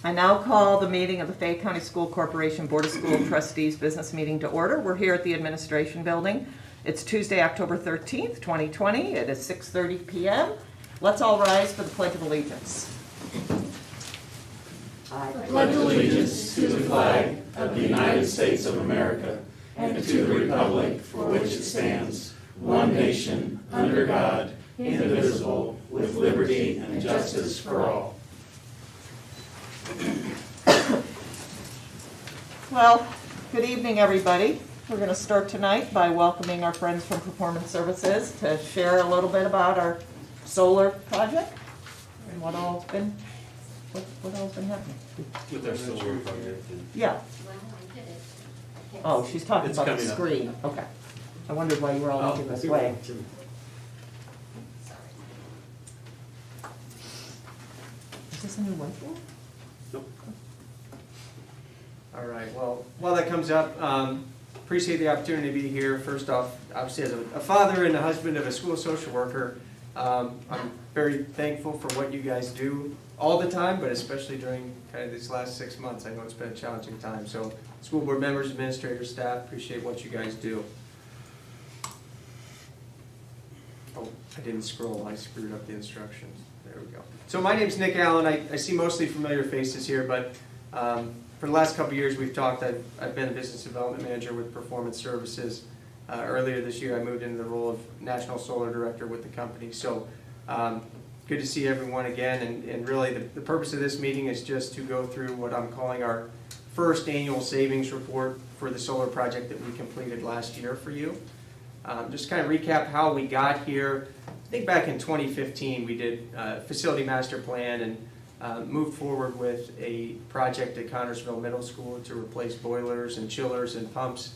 I now call the meeting of the Fayette County School Corporation Board of School Trustees business meeting to order. We're here at the Administration Building. It's Tuesday, October 13th, 2020. It is 6:30 p.m. Let's all rise for the Pledge of Allegiance. I pledge allegiance to the flag of the United States of America and to the republic for which it stands, one nation, under God, indivisible, with liberty and justice for all. Well, good evening, everybody. We're going to start tonight by welcoming our friends from Performance Services to share a little bit about our solar project and what all's been happening. With our solar project. Yeah. Oh, she's talking about the screen. Okay. I wondered why you were all looking this way. Is this a new whiteboard? Nope. All right, well, while that comes up, appreciate the opportunity to be here. First off, obviously as a father and a husband of a school social worker, I'm very thankful for what you guys do all the time, but especially during kind of these last 6 months. I know it's been a challenging time. So school board members, administrators, staff, appreciate what you guys do. Oh, I didn't scroll, I screwed up the instructions. There we go. So my name's Nick Allen. I see mostly familiar faces here, but for the last couple of years we've talked. I've been a business development manager with Performance Services. Earlier this year I moved into the role of National Solar Director with the company. So good to see everyone again, and really the purpose of this meeting is just to go through what I'm calling our first annual savings report for the solar project that we completed last year for you. Just kind of recap how we got here. I think back in 2015 we did a facility master plan and moved forward with a project at Connersville Middle School to replace boilers and chillers and pumps.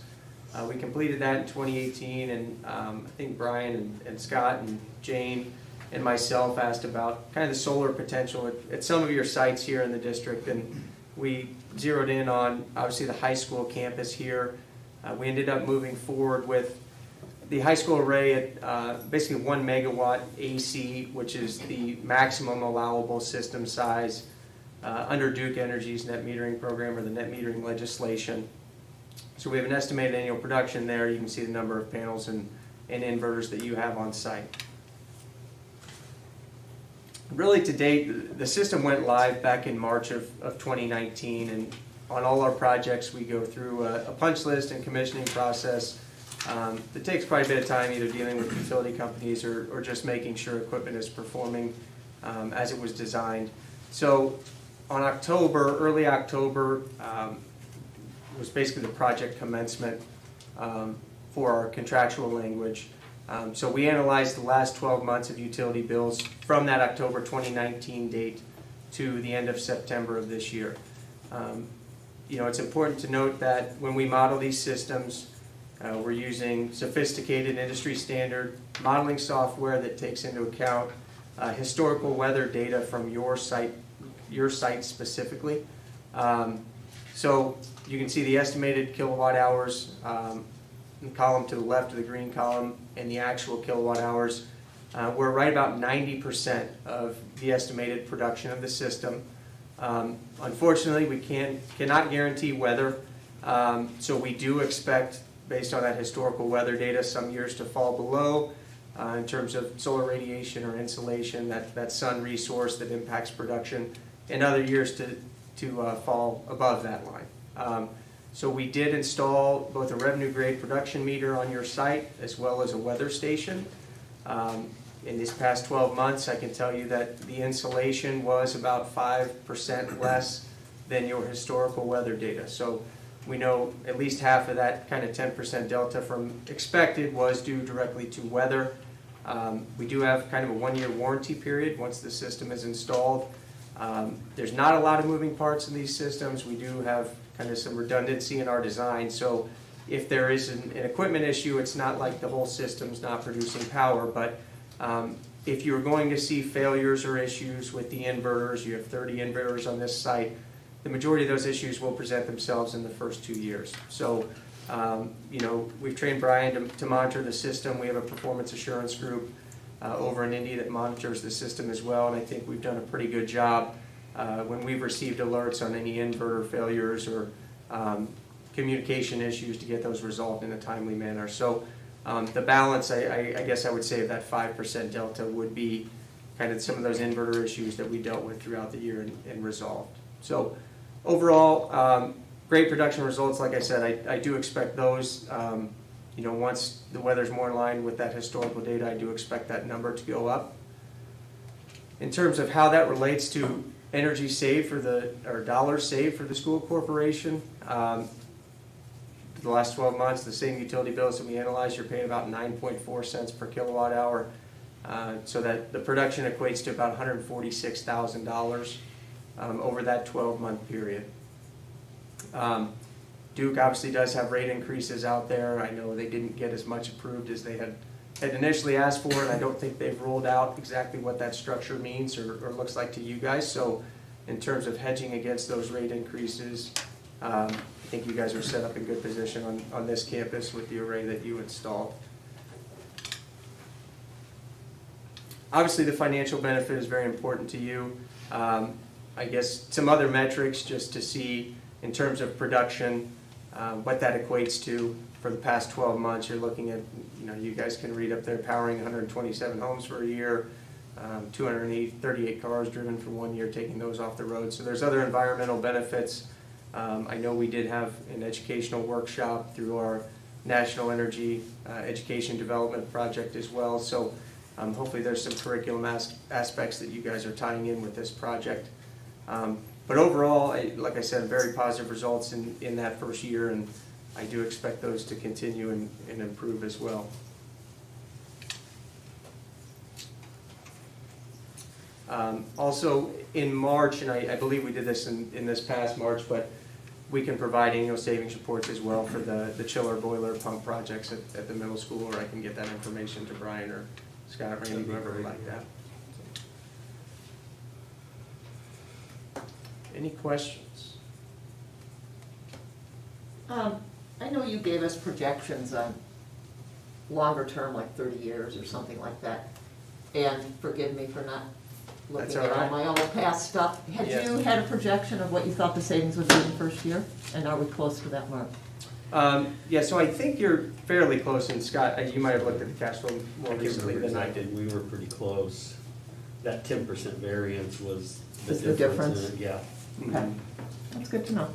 We completed that in 2018, and I think Brian and Scott and Jane and myself asked about kind of the solar potential at some of your sites here in the district, and we zeroed in on obviously the high school campus here. We ended up moving forward with the high school array at basically 1 megawatt AC, which is the maximum allowable system size under Duke Energy's net metering program or the net metering legislation. So we have an estimated annual production there. You can see the number of panels and inverters that you have on site. Really to date, the system went live back in March of 2019, and on all our projects we go through a punch list and commissioning process. It takes quite a bit of time either dealing with utility companies or just making sure equipment is performing as it was designed. So on early October, was basically the project commencement for our contractual language. So we analyzed the last 12 months of utility bills from that October 2019 date to the end of September of this year. It's important to note that when we model these systems, we're using sophisticated industry standard modeling software that takes into account historical weather data from your site specifically. So you can see the estimated kilowatt hours in the column to the left of the green column and the actual kilowatt hours. We're right about 90% of the estimated production of the system. Unfortunately, we cannot guarantee weather, so we do expect, based on that historical weather data, some years to fall below in terms of solar radiation or insolation, that sun resource that impacts production, and other years to fall above that line. So we did install both a revenue grade production meter on your site as well as a weather station. In these past 12 months, I can tell you that the insolation was about 5% less than your historical weather data. So we know at least half of that kind of 10% delta from expected was due directly to weather. We do have kind of a 1-year warranty period once the system is installed. There's not a lot of moving parts in these systems. We do have kind of some redundancy in our design. So if there is an equipment issue, it's not like the whole system's not producing power. But if you're going to see failures or issues with the inverters, you have 30 inverters on this site, the majority of those issues will present themselves in the first 2 years. So we've trained Brian to monitor the system. We have a performance assurance group over in Indy that monitors the system as well, and I think we've done a pretty good job when we've received alerts on any inverter failures or communication issues to get those resolved in a timely manner. So the balance, I guess I would say, of that 5% delta would be kind of some of those inverter issues that we dealt with throughout the year and resolved. So overall, great production results. Like I said, I do expect those, once the weather's more in line with that historical data, I do expect that number to go up. In terms of how that relates to energy saved or dollars saved for the school corporation, the last 12 months, the same utility bills that we analyzed, you're paying about 9.4 cents per kilowatt hour. So that the production equates to about $146,000 over that 12-month period. Duke obviously does have rate increases out there. I know they didn't get as much approved as they had initially asked for, and I don't think they've rolled out exactly what that structure means or looks like to you guys. So in terms of hedging against those rate increases, I think you guys are set up in good position on this campus with the array that you installed. Obviously, the financial benefit is very important to you. I guess some other metrics just to see in terms of production, what that equates to for the past 12 months. You're looking at, you guys can read up there, powering 127 homes for a year, 238 cars driven for 1 year, taking those off the road. So there's other environmental benefits. I know we did have an educational workshop through our National Energy Education Development Project as well. So hopefully there's some curriculum aspects that you guys are tying in with this project. But overall, like I said, very positive results in that first year, and I do expect those to continue and improve as well. Also in March, and I believe we did this in this past March, but we can provide annual savings reports as well for the chiller boiler pump projects at the middle school, or I can get that information to Brian or Scott, Randy, whoever would like that. Any questions? I know you gave us projections on longer term, like 30 years or something like that. And forgive me for not looking at all my old past stuff. Had you had a projection of what you thought the savings would be in the first year? And are we close to that mark? Yeah, so I think you're fairly close, and Scott, you might have looked at the cash flow more recently than I did. We were pretty close. That 10% variance was the difference in it, yeah. Okay, that's good to know.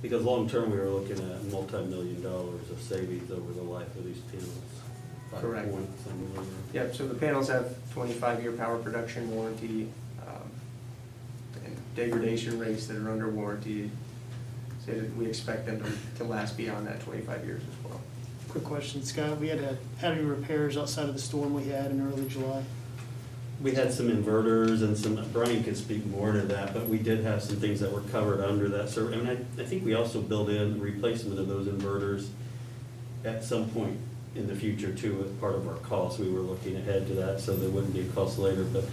Because long term, we were looking at multi-million dollars of savings over the life of these panels. Correct. Yep, so the panels have 25-year power production warranty, and degradation rates that are under warranty. So we expect them to last beyond that 25 years as well. Quick question, Scott. We had any repairs outside of the storm we had in early July? We had some inverters and some, Brian can speak more to that, but we did have some things that were covered under that. So, I mean, I think we also built in replacement of those inverters at some point in the future too, as part of our cost. We were looking ahead to that, so there wouldn't be a cost later. But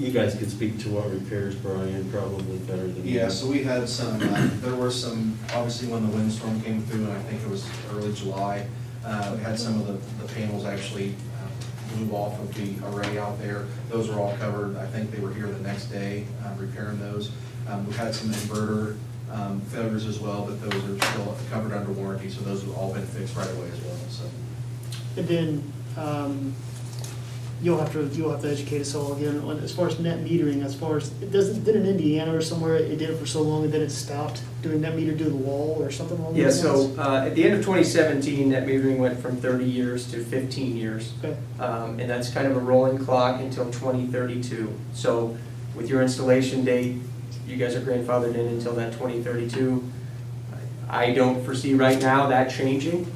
you guys can speak to what repairs, Brian, probably better than me. Yeah, so we had some, there were some, obviously when the windstorm came through, and I think it was early July, we had some of the panels actually blew off of the array out there. Those were all covered. I think they were here the next day repairing those. We've had some inverter failures as well, but those are still covered under warranty, so those have all been fixed right away as well. So. And then you'll have to educate us all again on as far as net metering. As far as did in Indiana or somewhere it did it for so long and then it stopped doing net meter due to the wall or something along those lines? So at the end of 2017, net metering went from 30 years to 15 years, okay. And that's kind of a rolling clock until 2032. So with your installation date, you guys are grandfathered in until that 2032. I don't foresee right now that changing.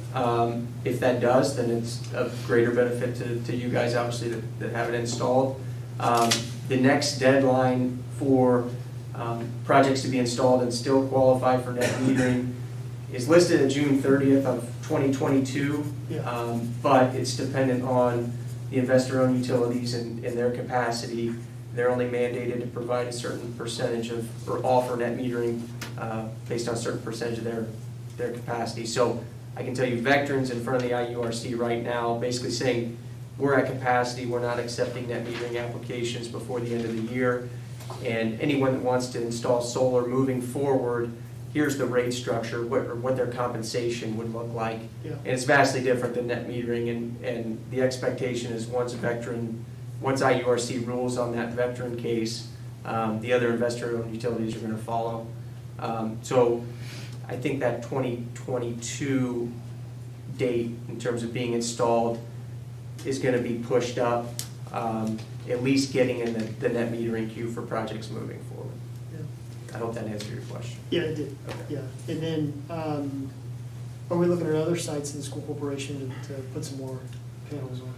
If that does, then it's of greater benefit to you guys, obviously, that have it installed. The next deadline for projects to be installed and still qualify for net metering is listed at June 30th of 2022, Yeah. But it's dependent on the investor-owned utilities and their capacity. They're only mandated to provide a certain percentage of, or offer net metering based on a certain percentage of their capacity. So I can tell you Vectron's in front of the IURC right now basically saying we're at capacity, we're not accepting net metering applications before the end of the year. And anyone that wants to install solar moving forward, here's the rate structure, what their compensation would look like. Yeah. And it's vastly different than net metering, and the expectation is once IURC rules on that veteran case, the other investor-owned utilities are gonna follow. So I think that 2022 date in terms of being installed is gonna be pushed up, at least getting in the net metering queue for projects moving forward. Yeah. I hope that answered your question. Yeah, it did, Okay. yeah. And then, are we looking at other sites in the school corporation to put some more panels on?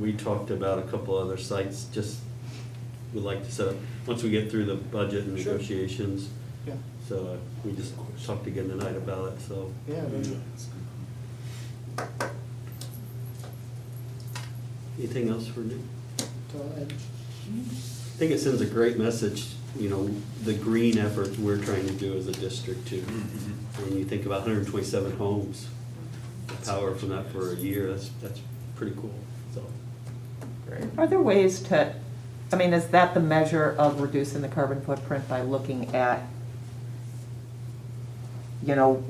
We talked about a couple other sites, just would like to set up, once we get through the budget and Sure. negotiations. Yeah, So we just talked again tonight about it, so. yeah, maybe. Anything else for me? So, I think it sends a great message, you know, the green effort we're trying to do as a district too. When you think about 127 homes, the power from that for a year, that's pretty cool, so. Great. Are there ways to, I mean, is that the measure of reducing the carbon footprint by looking at, you know,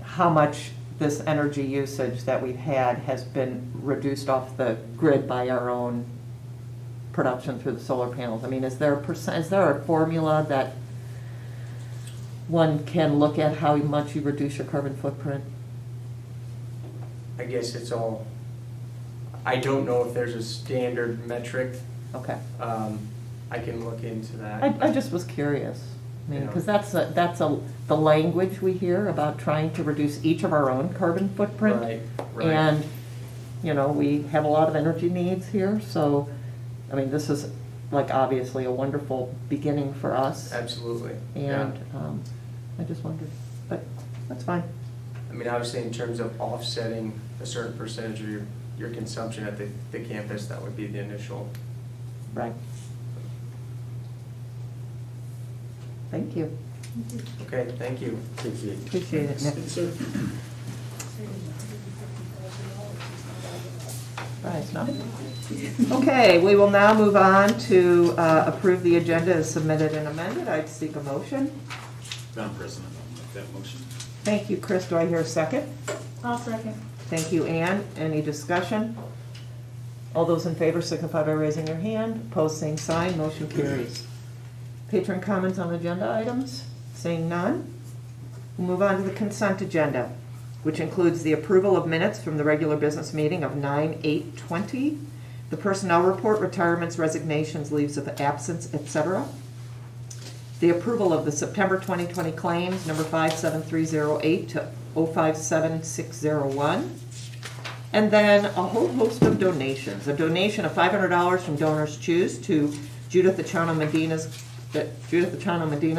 how much this energy usage that we've had has been reduced off the grid by our own production through the solar panels? I mean, is there a formula that one can look at how much you reduce your carbon footprint? I guess it's all, I don't know if there's a standard metric. Okay. I can look into that. I just was curious. I mean, Yeah. because the language we hear about trying to reduce each of our own carbon footprint. Right, right. And, you know, we have a lot of energy needs here, so, I mean, this is like obviously a wonderful beginning for us. Absolutely. And Yeah. I just wondered, but that's fine. I mean, obviously, in terms of offsetting a certain percentage of your consumption at the campus, that would be the initial. Right. Thank you. Okay, thank you. Thanks, Nick. Appreciate it, Nick. Sir, Right, no? Okay, we will now move on to approve the agenda as submitted and amended. I'd seek a motion. Madam President, I'll make that motion. Thank you, Chris. Do I hear a second? I'll second. Thank you, Ann. Any discussion? All those in favor signify by raising your hand. Opposed, same sign. Motion carries. Patron comments on agenda items? Seeing none. We'll move on to the consent agenda, which includes the approval of minutes from the regular business meeting of 9/8/20, the personnel report, retirements, resignations, leaves of absence, etc. The approval of the September 2020 claims, number 57308 to 057601. And then a whole host of donations. A donation of $500 from Donors Choose to Judith Achano Medina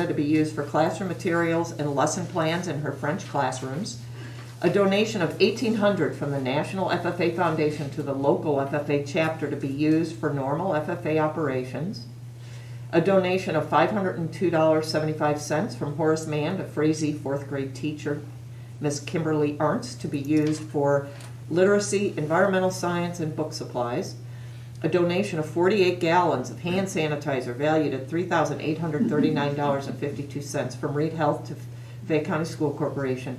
to be used for classroom materials and lesson plans in her French classrooms. A donation of $1,800 from the National FFA Foundation to the local FFA chapter to be used for normal FFA operations. A donation of $502.75 from Horace Mann to Frazee fourth grade teacher Miss Kimberly Arntz to be used for literacy, environmental science, and book supplies. A donation of 48 gallons of hand sanitizer valued at $3,839.52 from Reed Health to Fayette County School Corporation.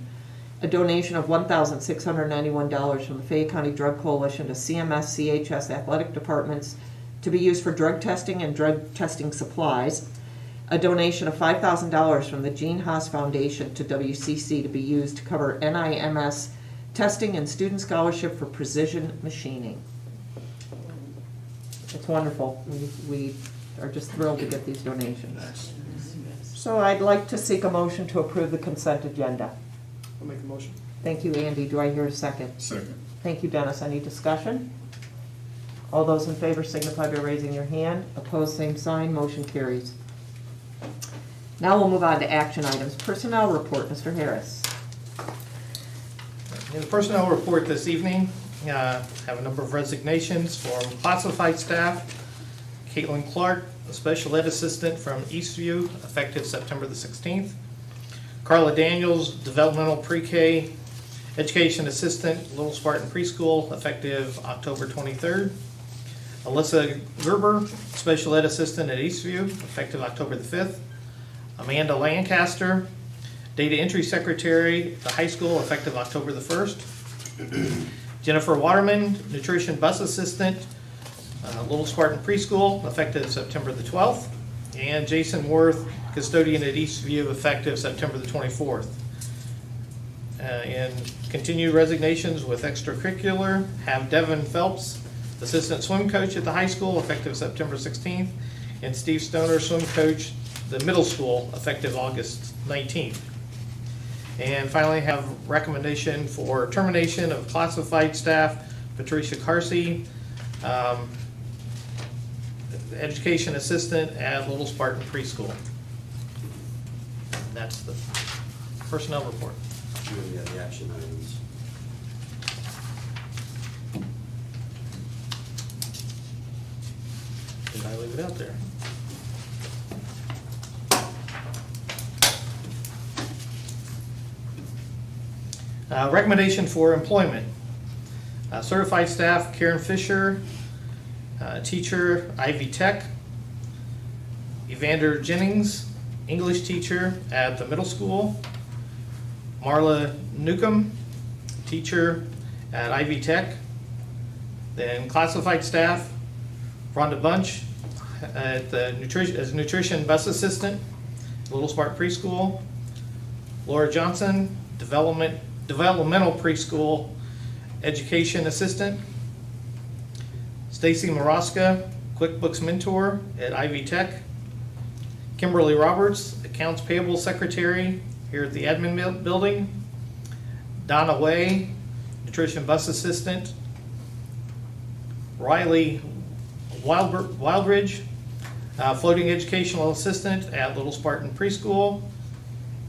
A donation of $1,691 from the Fayette County Drug Coalition to CMS CHS athletic departments to be used for drug testing and drug testing supplies. A donation of $5,000 from the Gene Haas Foundation to WCC to be used to cover NIMS testing and student scholarship for precision machining. It's wonderful. We are just thrilled to get these donations. So I'd like to seek a motion to approve the consent agenda. I'll make the motion. Thank you, Andy. Do I hear a second? Second. Thank you, Dennis. Any discussion? All those in favor signify by raising your hand. Opposed, same sign. Motion carries. Now we'll move on to action items. Personnel report, Mr. Harris. In the personnel report this evening, have a number of resignations from classified staff. Caitlin Clark, a special ed assistant from Eastview, effective September the 16th. Carla Daniels, developmental pre-K education assistant, Little Spartan Preschool, effective October 23rd. Alyssa Gerber, special ed assistant at Eastview, effective October the 5th. Amanda Lancaster, data entry secretary at the high school, effective October the 1st. Jennifer Waterman, nutrition bus assistant, Little Spartan Preschool, effective September the 12th. And Jason Worth, custodian at Eastview, effective September the 24th. And continued resignations with extracurricular, have Devin Phelps, assistant swim coach at the high school, effective September 16th, and Steve Stoner, swim coach, the middle school, effective August 19th. And finally, have recommendation for termination of classified staff, Patricia Carsey, education assistant at Little Spartan Preschool. And that's the personnel report. We have the action items. Did I leave it out there? Recommendation for employment. Certified staff, Karen Fisher, teacher, Ivy Tech. Evander Jennings, English teacher at the middle school. Marla Newcomb, teacher at Ivy Tech. Then classified staff, Rhonda Bunch at the nutrition bus assistant, Little Spartan Preschool. Laura Johnson, developmental preschool education assistant. Stacy Maraska, QuickBooks mentor at Ivy Tech. Kimberly Roberts, accounts payable secretary here at the admin building. Donna Way, nutrition bus assistant. Riley Wildridge, floating educational assistant at Little Spartan Preschool.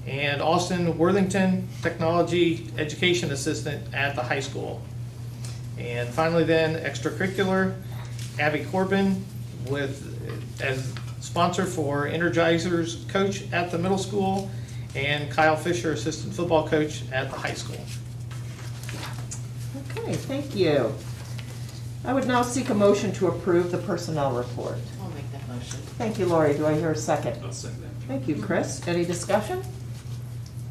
And Austin Worthington, technology education assistant at the high school. And finally then, extracurricular, Abby Corbin as sponsor for Energizers coach at the middle school, and Kyle Fisher, assistant football coach at the high school. Okay, thank you. I would now seek a motion to approve the personnel report. I'll make that motion. Thank you, Lori. Do I hear a second? I'll second that. Thank you, Chris. Any discussion?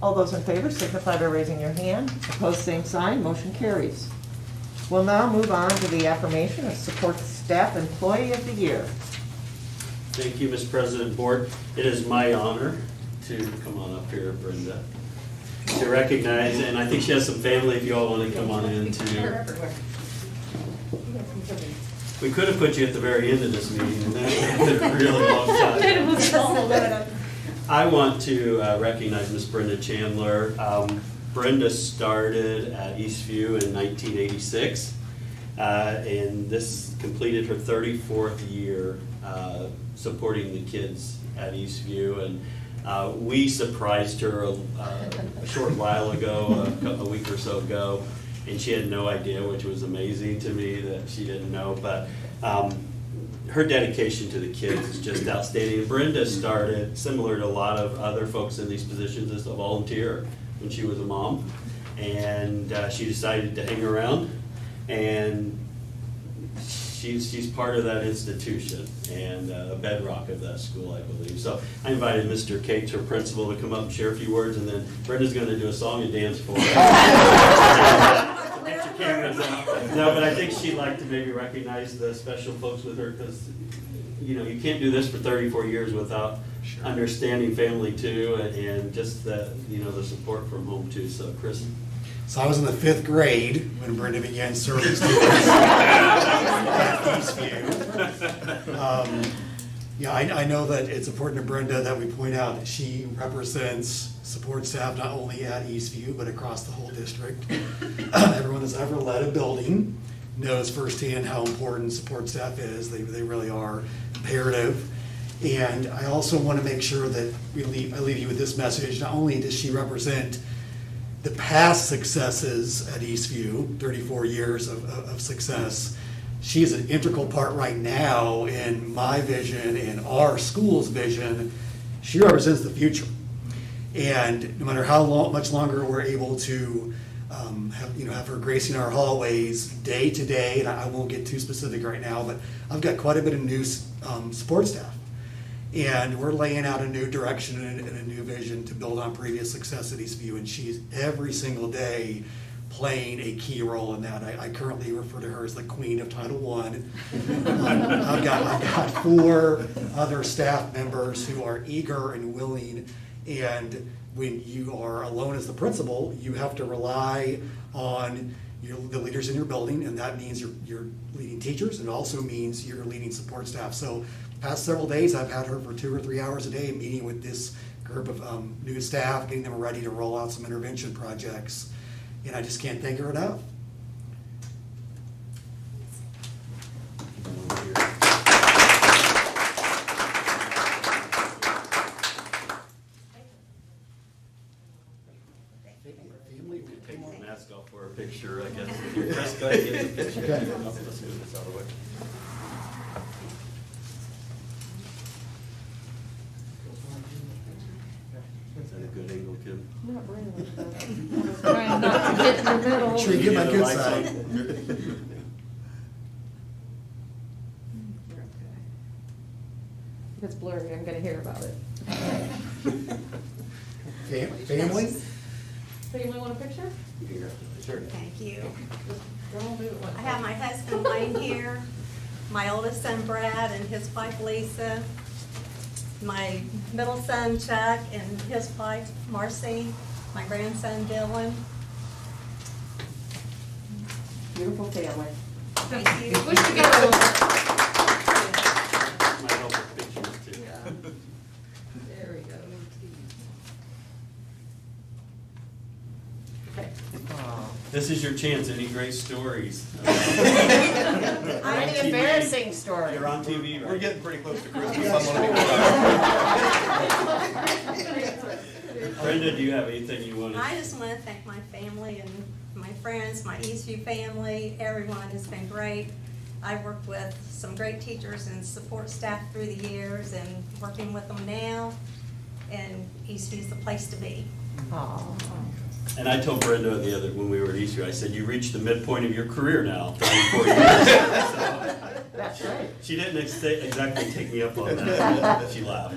All those in favor signify by raising your hand. Opposed, same sign. Motion carries. We'll now move on to the affirmation of Support Staff Employee of the Year. Thank you, Ms. President, Board. It is my honor to come on up here, Brenda, to recognize, and I think she has some family if you all want to come on in too. We could have put you at the very end of this meeting, and that would have been a really long time. I want to recognize Ms. Brenda Chandler. Brenda started at Eastview in 1986, and this completed her 34th year supporting the kids at Eastview. And we surprised her a short while ago, a week or so ago, and she had no idea, which was amazing to me that she didn't know. But her dedication to the kids is just outstanding. And Brenda started, similar to a lot of other folks in these positions, as a volunteer when she was a mom. And she decided to hang around, and she's part of that institution and a bedrock of that school, I believe. So I invited Mr. Cates, her principal, to come up and share a few words, and then Brenda's going to do a song and dance for her. Get your cameras out. No, but I think she'd like to maybe recognize the special folks with her, because you can't do this for 34 years without understanding family too, and just the the support from home too. So Chris. So I was in the 5th grade when Brenda began serving students at Eastview. I know that it's important to Brenda that we point out that she represents support staff not only at Eastview but across the whole district. Everyone that's ever led a building knows firsthand how important support staff is. They really are imperative. And I also want to make sure that I leave you with this message. Not only does she represent the past successes at Eastview, 34 years of success, she's an integral part right now in my vision and our school's vision. She represents the future. And no matter how much longer we're able to have her gracing our hallways day to day, and I won't get too specific right now, but I've got quite a bit of new support staff. And we're laying out a new direction and a new vision to build on previous success at Eastview, and she's every single day playing a key role in that. I currently refer to her as the queen of Title I. I've got 4 other staff members who are eager and willing, and when you are alone as the principal, you have to rely on the leaders in your building, and that means you're leading teachers, and it also means you're leading support staff. So the past several days, I've had her for 2 or 3 hours a day meeting with this group of new staff, getting them ready to roll out some intervention projects, and I just can't thank her enough. Take my mask off for a picture, I guess. Chris, go ahead and get the picture. Okay. Let's move this out of the way. Is that a good angle, Kim? Not really, but I was trying not to get in the middle. Sure, you get my the good lights side. on. If it's blurry, I'm gonna hear about it. Family? Family want a picture? Sure. Thank you. Girl, do it one I have my husband Wayne here, my oldest son Brad and his wife Lisa, my middle son Chuck and his wife Marcy, my grandson Dylan. Beautiful family. Thank you. Push together. Might help with pictures too. There we go. This is your chance, any great stories? Any embarrassing story? You're on TV, right? Getting pretty close to Christmas. Brenda, do you have anything you want to? I just want to thank my family and my friends, my Eastview family. Everyone has been great. I've worked with some great teachers and support staff through the years and working with them now. And Eastview's the place to be. Aw. And I told Brenda when we were at Easter, I said, you reached the midpoint of your career now, 34 years. That's right. She didn't exactly take me up on that. She laughed.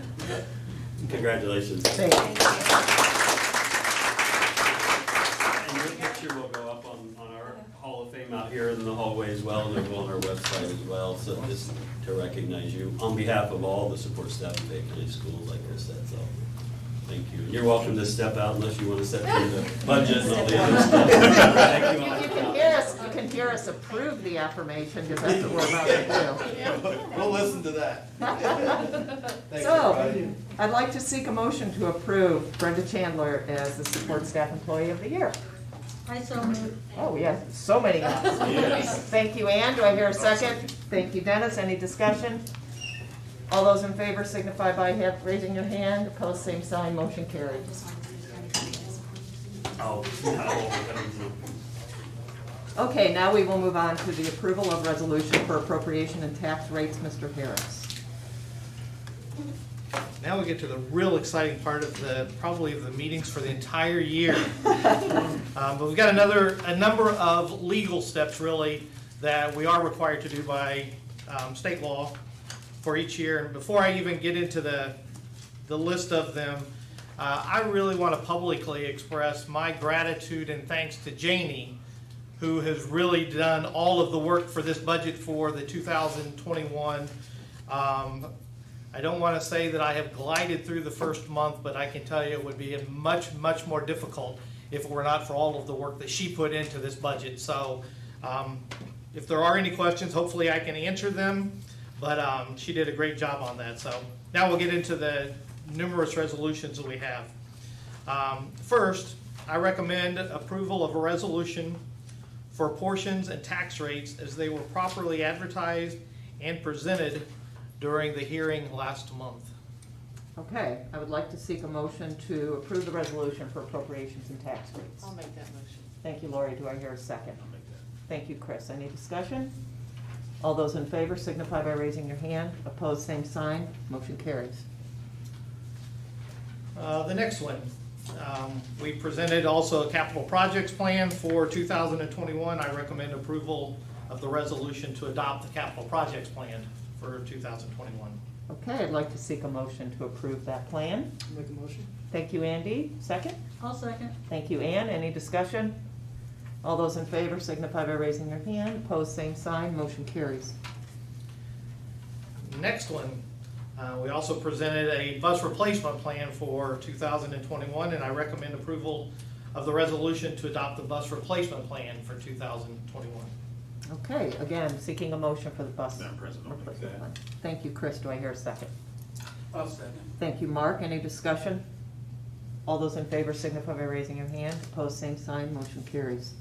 Congratulations. Thank you. And your picture will go up on our Hall of Fame out here in the hallway as well, and it'll go on our website as well, so just to recognize you on behalf of all the support staff in Bay County Schools, like I said, so. Thank you. You're welcome to step out unless you want to step through the budget and all the other stuff. Thank you all. You can hear us approve the affirmation, because that's what we're about to We'll listen to that. do. Thanks, So, everybody. I'd like to seek a motion to approve Brenda Chandler as the Support Staff Employee of the Year. I so moved. Oh, we have so many now. Yes. Thank you, Ann. Do I hear a second? Thank you, Dennis. Any discussion? All those in favor signify by raising your hand. Opposed, same sign. Motion carried. Oh, no. Okay, now we will move on to the approval of resolution for appropriation and tax rates. Mr. Harris. Now we get to the real exciting part of probably the meetings for the entire year. But we've got a number of legal steps really that we are required to do by state law for each year. And before I even get into the list of them, I really want to publicly express my gratitude and thanks to Janie, who has really done all of the work for this budget for the 2021. I don't want to say that I have glided through the first month, but I can tell you it would be much, much more difficult if it were not for all of the work that she put into this budget. So if there are any questions, hopefully I can answer them, but she did a great job on that. So now we'll get into the numerous resolutions that we have. First, I recommend approval of a resolution for portions and tax rates as they were properly advertised and presented during the hearing last month. Okay, I would like to seek a motion to approve the resolution for appropriations and tax rates. I'll make that motion. Thank you, Lori. Do I hear a second? Thank you, Chris. Any discussion? All those in favor signify by raising your hand. Opposed, same sign. Motion carries. The next one, We presented also a capital projects plan for 2021. I recommend approval of the resolution to adopt the capital projects plan for 2021. Okay, I'd like to seek a motion to approve that plan. Make a motion. Thank you, Andy. Second? I'll second. Thank you, Ann. Any discussion? All those in favor signify by raising your hand. Opposed, same sign. Motion carries. Next one, we also presented a bus replacement plan for 2021, and I recommend approval of the resolution to adopt the bus replacement plan for 2021. Okay, again, seeking a motion for the bus Madam President, I'll make replacement that. plan. Thank you, Chris. Do I hear a second? I'll second. Thank you, Mark. Any discussion? All those in favor signify by raising your hand. Opposed, same sign. Motion carries.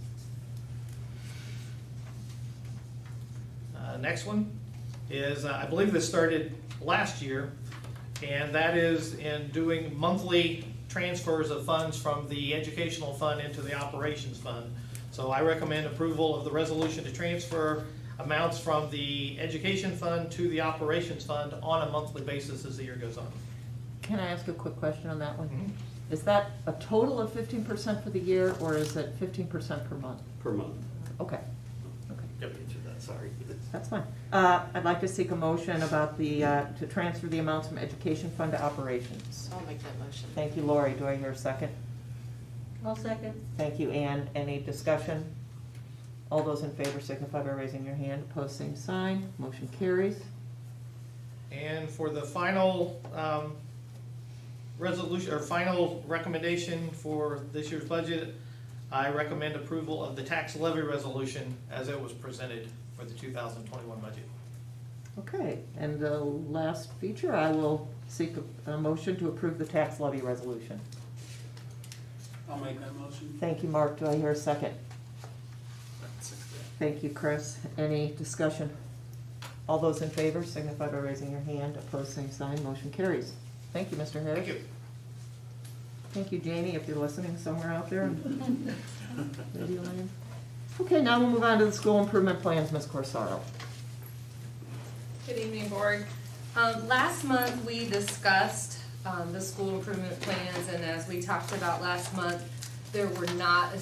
Next one is, I believe this started last year, and that is in doing monthly transfers of funds from the educational fund into the operations fund. So I recommend approval of the resolution to transfer amounts from the education fund to the operations fund on a monthly basis as the year goes on. Can I ask a quick question on that one? Mhm. Is that a total of 15% for the year, or is it 15% per month? Per month. Okay, okay, Yep, answer that, sorry. that's fine. I'd like to seek a motion about the, to transfer the amounts from education fund to operations. I'll make that motion. Thank you, Lori. Do I hear a second? I'll second. Thank you, Ann. Any discussion? All those in favor signify by raising your hand. Opposed, same sign. Motion carries. And for the final resolution, or final recommendation for this year's budget, I recommend approval of the tax levy resolution as it was presented for the 2021 budget. Okay, and the last feature, I will seek a motion to approve the tax levy resolution. I'll make that motion. Thank you, Mark. Do I hear a second? Thank you, Chris. Any discussion? All those in favor signify by raising your hand. Opposed, same sign. Motion carries. Thank you, Mr. Harris. Thank you. Thank you, Janie, if you're listening somewhere out there. Radio land. Okay, now we'll move on to the school improvement plans, Ms. Corsaro. Good evening, Board. Last month, we discussed the school improvement plans, and as we talked about last month, there were not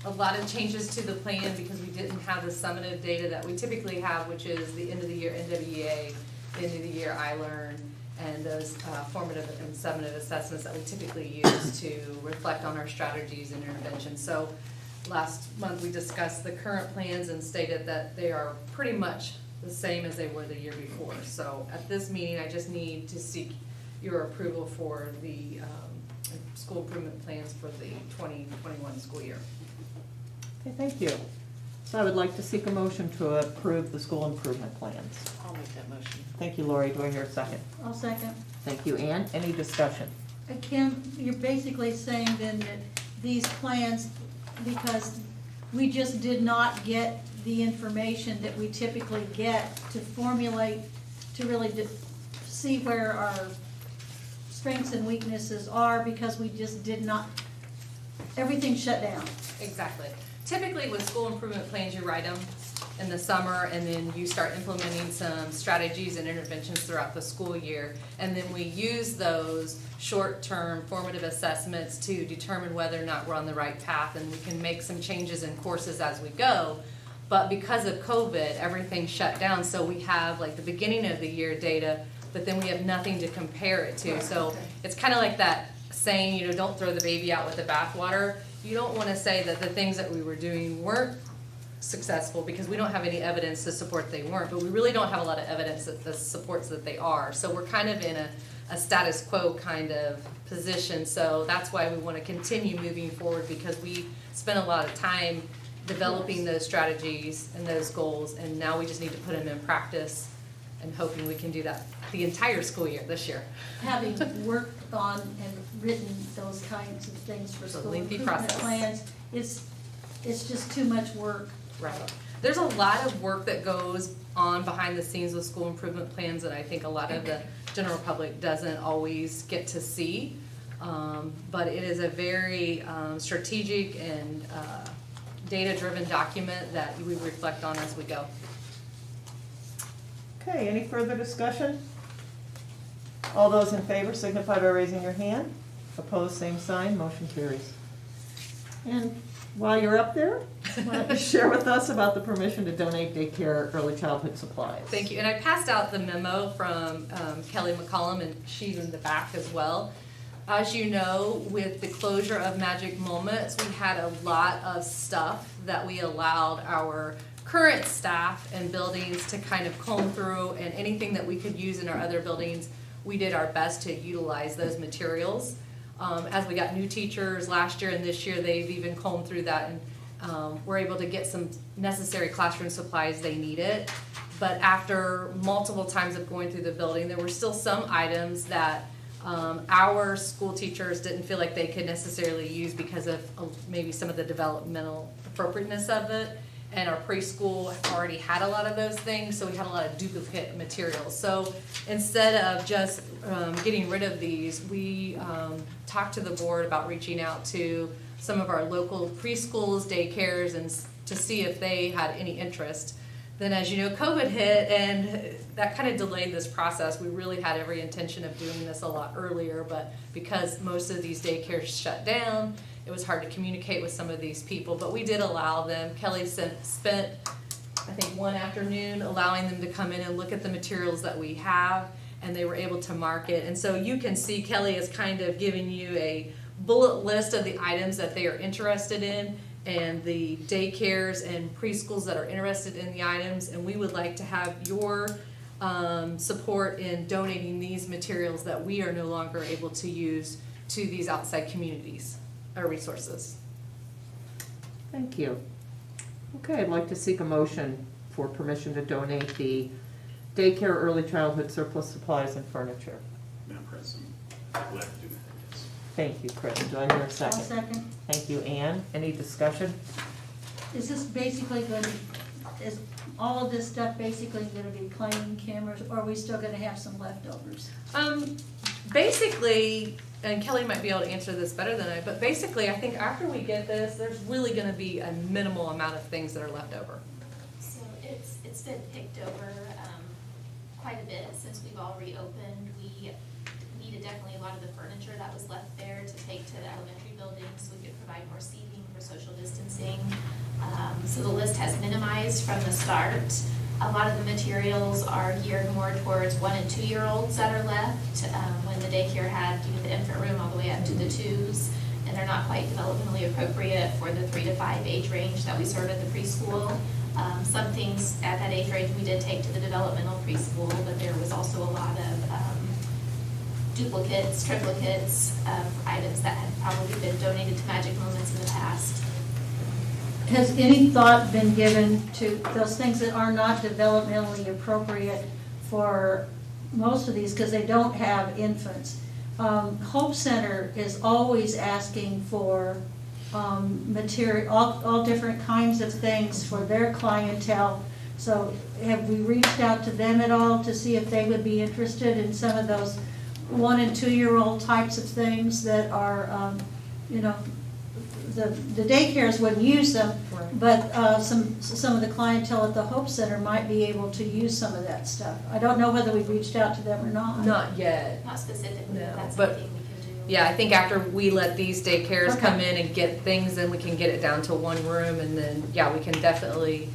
a lot of changes to the plan because we didn't have the summative data that we typically have, which is the end of the year NWEA, the end of the year iLearn, and those formative and summative assessments that we typically use to reflect on our strategies and interventions. So last month, we discussed the current plans and stated that they are pretty much the same as they were the year before. So at this meeting, I just need to seek your approval for the school improvement plans for the 2021 school year. Okay, thank you. So I would like to seek a motion to approve the school improvement plans. I'll make that motion. Thank you, Lori. Do I hear a second? I'll second. Thank you, Ann. Any discussion? Kim, you're basically saying then that these plans, because we just did not get the information that we typically get to formulate, to really see where our strengths and weaknesses are, because we just did not, everything shut down. Exactly. Typically with school improvement plans, you write them in the summer and then you start implementing some strategies and interventions throughout the school year. And then we use those short-term formative assessments to determine whether or not we're on the right path, and we can make some changes in courses as we go. But because of COVID, everything shut down, so we have like the beginning of the year data, but then we have nothing to compare it to. So it's kind of like that saying, you know, don't throw the baby out with the bathwater. You don't want to say that the things that we were doing weren't successful because we don't have any evidence to support they weren't, but we really don't have a lot of evidence that supports that they are. So we're kind of in a status quo kind of position. So that's why we want to continue moving forward, because we spent a lot of time developing those strategies and those goals, and now we just need to put them in practice and hoping we can do that the entire school year this year. Having worked on and written those kinds of things for It's a school lengthy improvement process. plans, it's just too much work. Right. There's a lot of work that goes on behind the scenes with school improvement plans that I think a lot of the general public doesn't always get to see. But it is a very strategic and data-driven document that we reflect on as we go. Okay, any further discussion? All those in favor signify by raising your hand. Opposed, same sign, motion carries. And while you're up there, why don't you share with us about the permission to donate daycare early childhood supplies? Thank you. And I passed out the memo from Kelly McCollum, and she's in the back as well. As you know, with the closure of Magic Moments, we had a lot of stuff that we allowed our current staff and buildings to kind of comb through, and anything that we could use in our other buildings, we did our best to utilize those materials. As we got new teachers last year and this year, they've even combed through that and were able to get some necessary classroom supplies they needed. But after multiple times of going through the building, there were still some items that our school teachers didn't feel like they could necessarily use because of maybe some of the developmental appropriateness of it. And our preschool already had a lot of those things, so we had a lot of duplicate materials. So instead of just getting rid of these, we talked to the board about reaching out to some of our local preschools, daycares, and to see if they had any interest. Then, as you know, COVID hit, and that kind of delayed this process. We really had every intention of doing this a lot earlier, but because most of these daycares shut down, it was hard to communicate with some of these people, but we did allow them. Kelly spent, I think, one afternoon allowing them to come in and look at the materials that we have, and they were able to mark it. And so you can see Kelly is kind of giving you a bullet list of the items that they are interested in, and the daycares and preschools that are interested in the items, and we would like to have your support in donating these materials that we are no longer able to use to these outside communities or resources. Thank you. Okay, I'd like to seek a motion for permission to donate the daycare early childhood surplus supplies and furniture. Madam President, I'd like to do that, yes. Thank you, Chris. Do I hear a I'll second? second. Thank you, Ann. Any discussion? Is this basically going to, is all of this stuff basically going to be clean cameras, or are we still going to have some leftovers? Basically, and Kelly might be able to answer this better than I, but basically, I think after we get this, there's really going to be a minimal amount of things that are left over. So it's been picked over quite a bit since we've all reopened. We needed definitely a lot of the furniture that was left there to take to the elementary building so we could provide more seating for social distancing. So the list has minimized from the start. A lot of the materials are geared more towards 1- and 2-year-olds that are left. When the daycare had the infant room all the way up to the 2s, and they're not quite developmentally appropriate for the 3 to 5 age range that we serve at the preschool. Some things at that age range we did take to the developmental preschool, but there was also a lot of duplicates, triplicates of items that had probably been donated to Magic Moments in the past. Has any thought been given to those things that are not developmentally appropriate for most of these, because they don't have infants? Hope Center is always asking for material, all different kinds of things for their clientele. So have we reached out to them at all to see if they would be interested in some of those 1- and 2-year-old types of things that are, you know, the daycares wouldn't use them, but some of the clientele at the Hope Center might be able to use some of that stuff. I don't know whether we've reached out to them or not. Not yet. Not specifically, No, but that's but- something we can do. Yeah, I think after we let these daycares Okay. come in and get things, then we can get it down to one room, and then, yeah, we can definitely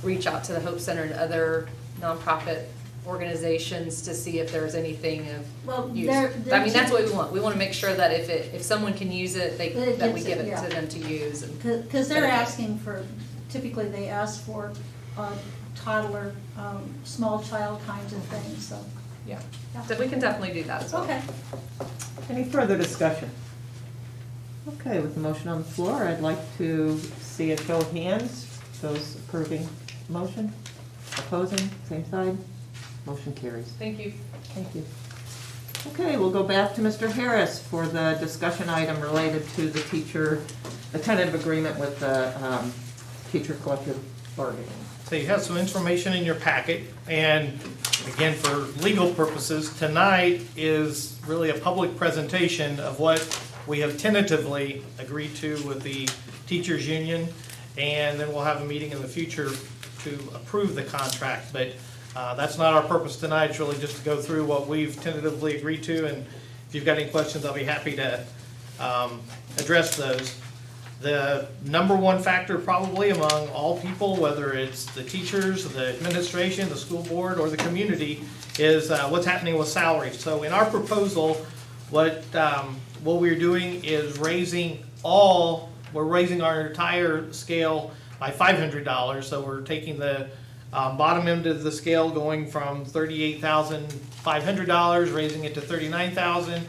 reach out to the Hope Center and other nonprofit organizations to see if there's anything Well, of use. they're I mean, that's what we want. We want to make sure that if someone can use it, It that we gets give it, it yeah. to them to use. And Because they're asking for, typically they ask for toddler, small child kinds of things, so. yeah, so we can definitely do that as well. Okay. Any further discussion? Okay, with the motion on the floor, I'd like to see a show of hands. Those approving motion, opposing, same side. Motion carries. Thank you. Thank you. Okay, we'll go back to Mr. Harris for the discussion item related to the tentative agreement with the teacher collective bargaining. So you have some information in your packet, and again, for legal purposes, tonight is really a public presentation of what we have tentatively agreed to with the teachers union, and then we'll have a meeting in the future to approve the contract. But that's not our purpose tonight. It's really just to go through what we've tentatively agreed to, and if you've got any questions, I'll be happy to address those. The number one factor probably among all people, whether it's the teachers, the administration, the school board, or the community, is what's happening with salaries. So in our proposal, what we're doing is we're raising our entire scale by $500. So we're taking the bottom end of the scale, going from $38,500, raising it to $39,000.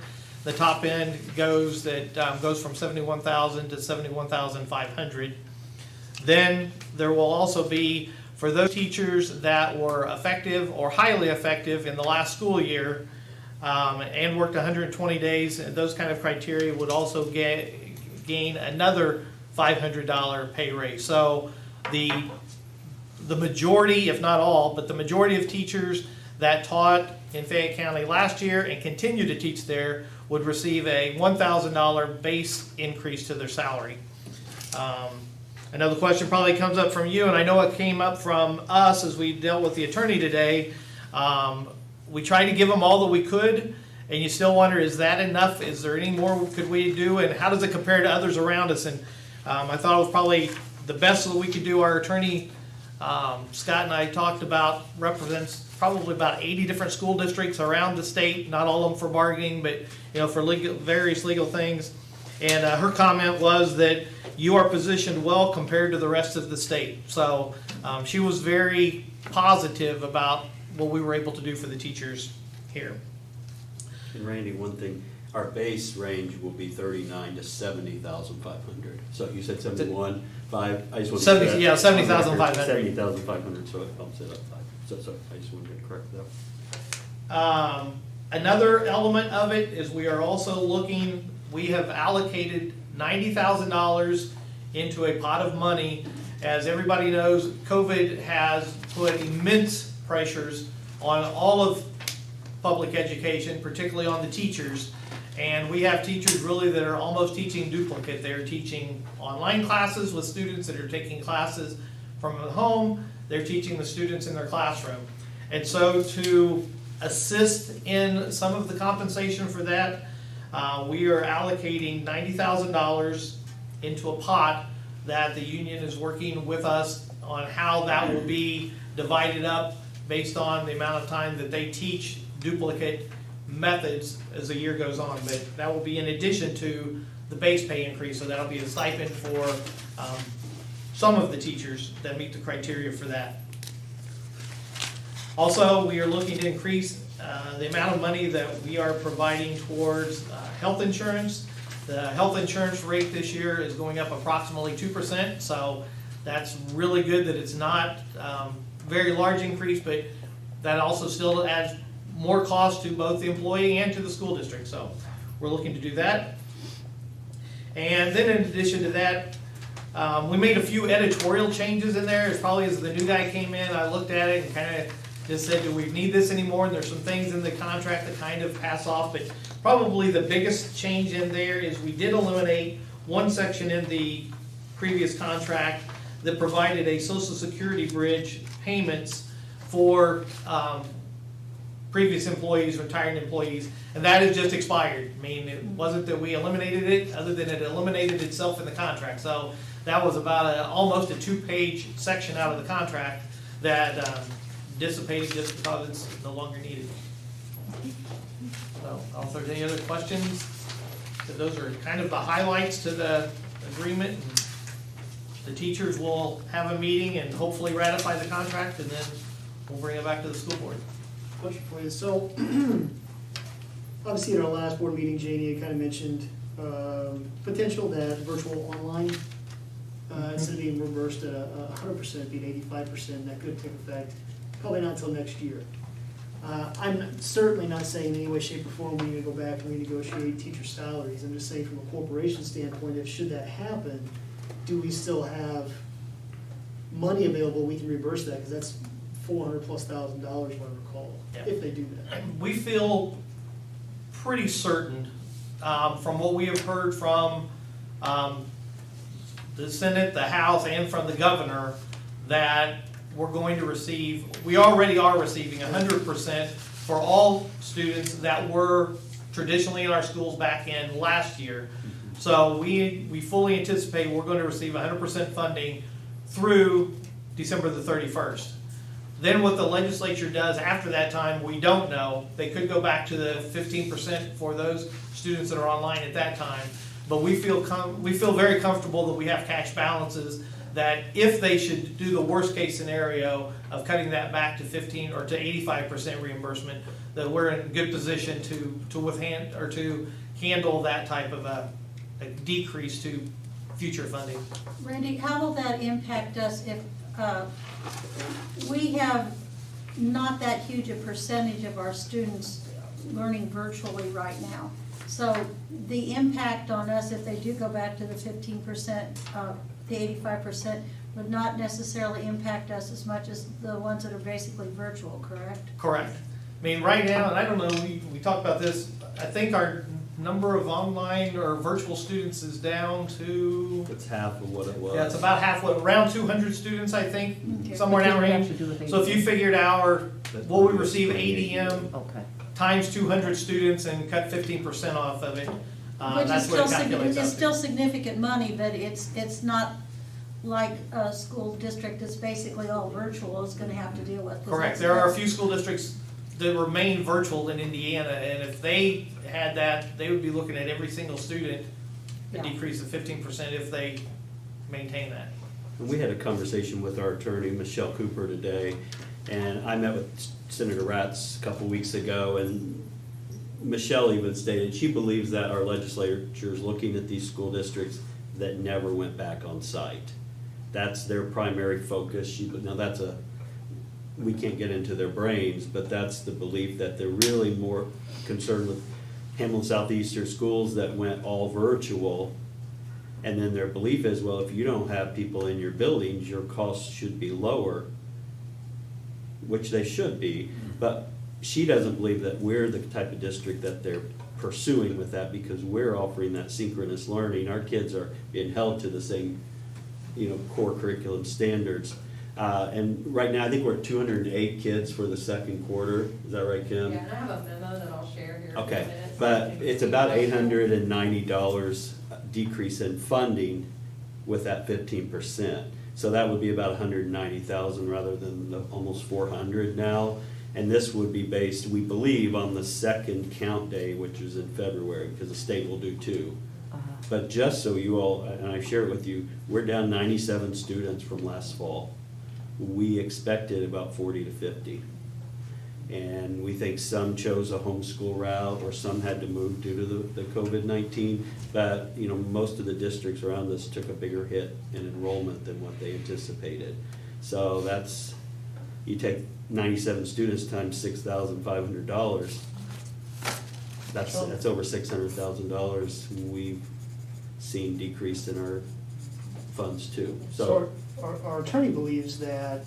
The top end goes from $71,000 to $71,500. Then there will also be, for those teachers that were effective or highly effective in the last school year and worked 120 days, those kind of criteria would also gain another $500 pay raise. So the majority, if not all, but the majority of teachers that taught in Fayette County last year and continue to teach there would receive a $1,000 base increase to their salary. Another question probably comes up from you, and I know it came up from us as we dealt with the attorney today. We tried to give them all that we could, and you still wonder, is that enough? Is there any more could we do, and how does it compare to others around us? And I thought it was probably the best that we could do. Our attorney, Scott, and I talked about, represents probably about 80 different school districts around the state, not all of them for bargaining, but for various legal things. And her comment was that you are positioned well compared to the rest of the state. So she was very positive about what we were able to do for the teachers here. And Randy, one thing, our base range will be 39 to 70,500. So you said 71, 5. I just want to 70,500. 70,500. So it bumps it up 5. So I just wanted to correct that. Another element of it is we are also looking. We have allocated $90,000 into a pot of money. As everybody knows, COVID has put immense pressures on all of public education, particularly on the teachers. And we have teachers really that are almost teaching duplicate. They're teaching online classes with students that are taking classes from home. They're teaching the students in their classroom. And so to assist in some of the compensation for that, we are allocating $90,000 into a pot that the union is working with us on how that will be divided up based on the amount of time that they teach duplicate methods as the year goes on. But that will be in addition to the base pay increase, so that'll be a stipend for some of the teachers that meet the criteria for that. Also, we are looking to increase the amount of money that we are providing towards health insurance. The health insurance rate this year is going up approximately 2%, so that's really good that it's not very large increase, but that also still adds more cost to both the employee and to the school district. So we're looking to do that. And then in addition to that, we made a few editorial changes in there. It's probably as the new guy came in, I looked at it and kind of just said, do we need this anymore? And there's some things in the contract that kind of pass off, but probably the biggest change in there is we did eliminate one section in the previous contract that provided a Social Security bridge payments for previous employees, retired employees, and that has just expired. I mean, it wasn't that we eliminated it, other than it eliminated itself in the contract. So that was about almost a 2-page section out of the contract that dissipated just because it's no longer needed. So, if there's any other questions, so those are kind of the highlights to the agreement. And the teachers will have a meeting and hopefully ratify the contract, and then we'll bring it back to the school board. Question for you. So, obviously at our last board meeting, Janie had kind of mentioned potential that virtual online, instead of being reversed at 100%, being 85%, that could take effect probably not until next year. I'm certainly not saying in any way, shape, or form we need to go back and renegotiate teacher salaries. I'm just saying from a corporation standpoint, if should that happen, do we still have money available we can reverse that? Because that's $400,000+ if I recall, if they do that. We feel pretty certain from what we have heard from the Senate, the House, and from the governor that we're going to receive, we already are receiving 100% for all students that were traditionally in our schools back in last year. So we fully anticipate we're going to receive 100% funding through December the 31st. Then what the legislature does after that time, we don't know. They could go back to the 15% for those students that are online at that time. But we feel very comfortable that we have cash balances, that if they should do the worst case scenario of cutting that back to 15 or to 85% reimbursement, that we're in a good position to withstand or to handle that type of a decrease to future funding. Randy, how will that impact us if we have not that huge a percentage of our students learning virtually right now? So the impact on us, if they do go back to the 15%, the 85%, would not necessarily impact us as much as the ones that are basically virtual, correct? Correct. I mean, right now, and I don't know, we talked about this, I think our number of online or virtual students is down to, It's half of what it was. yeah, it's about half, around 200 students, I think, Okay. somewhere in that What do you range. have to do with So if you figured what we receive ADM Okay. times 200 students and cut 15% off of it, Which is that's what it still, calculates it's out still to. significant money, but it's not like a school district that's basically all virtual is gonna have to deal with. 'cause Correct. that's- There are a few school districts that remain virtual in Indiana, and if they had that, they would be looking at every single student, a Yeah. decrease of 15% if they maintain that. And we had a conversation with our attorney, Michelle Cooper, today, and I met with Senator Ratz a couple weeks ago, and Michelle even stated she believes that our legislature is looking at these school districts that never went back on site. That's their primary focus. Now that's we can't get into their brains, but that's the belief that they're really more concerned with Hamlin Southeastern schools that went all virtual. And then their belief is, well, if you don't have people in your buildings, your costs should be lower, which they should be. But she doesn't believe that we're the type of district that they're pursuing with that, because we're offering that synchronous learning. Our kids are being held to the same, core curriculum standards. And right now, I think we're at 208 kids for the second quarter. Is that right, Kim? Yeah, and I have a memo that I'll share here in a Okay, minute. but it's about $890 decrease in funding with that 15%. So that would be about 190,000 rather than the almost 400 now. And this would be based, we believe, on the second count day, which is in February, because the state will do two. But just so you all, and I share it with you, we're down 97 students from last fall. We expected about 40 to 50. And we think some chose a homeschool route, or some had to move due to the COVID-19. But, most of the districts around us took a bigger hit in enrollment than what they anticipated. So that's, you take 97 students times $6,500, that's over $600,000 we've seen decreased in our funds too. So our attorney believes that,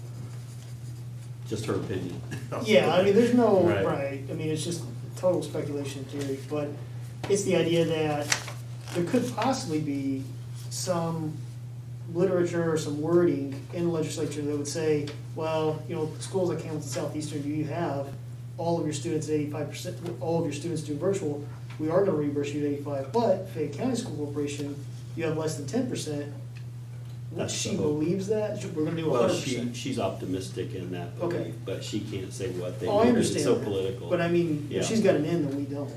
Just her opinion. yeah, I mean, there's no, Right. right, I mean, it's just total speculation theory, but it's the idea that there could possibly be some literature or some wording in the legislature that would say, well, schools like Hamilton Southeastern, you have all of your students at 85%, all of your students do virtual, we are gonna reimburse you at 85, but Fayette County School Corporation, you have less than 10%. That's She the hope. believes that, we're gonna do Well, 100%. she's optimistic in that Okay. belief, but she can't say what they Oh, I do. understand. It's so that. political. But I mean, Yeah. she's got an end that we don't,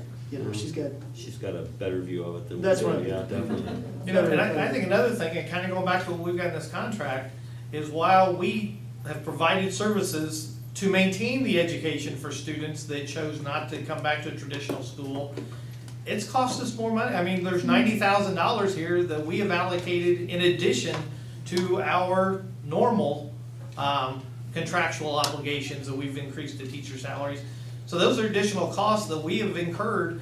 she's got, She's got a better view of it than we do. That's right. Yeah, definitely. And I think another thing, and kind of going back to what we've got in this contract, is while we have provided services to maintain the education for students that chose not to come back to a traditional school, it's cost us more money. I mean, there's $90,000 here that we have allocated in addition to our normal contractual obligations that we've increased the teacher salaries. So those are additional costs that we have incurred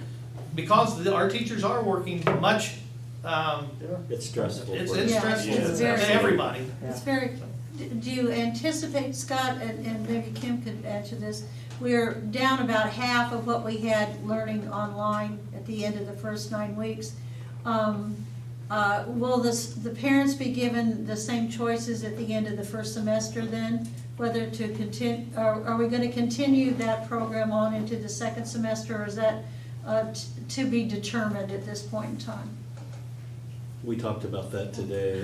because our teachers are working much, It's stressful. it's for Yeah, stressful it's to very- everybody. It's very, do you anticipate, Scott, and maybe Kim could answer this, we're down about half of what we had learning online at the end of the first 9 weeks. Will the parents be given the same choices at the end of the first semester then? Whether to continue, are we gonna continue that program on into the second semester, or is that to be determined at this point in time? We talked about that today.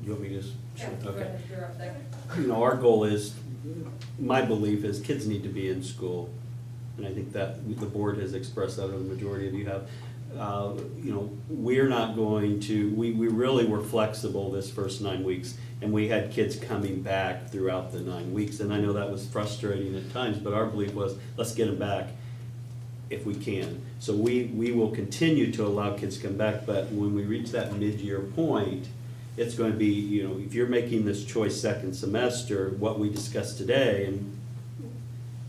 You want me to? Yeah, Okay. you're up there. You know, our goal is, my belief is kids need to be in school. And I think that the board has expressed that, or the majority of you have. You know, we're not going to, we really were flexible this first 9 weeks. And we had kids coming back throughout the 9 weeks. And I know that was frustrating at times, but our belief was, let's get them back if we can. So we will continue to allow kids to come back, but when we reach that mid-year point, it's going to be, you know, if you're making this choice second semester, what we discussed today, and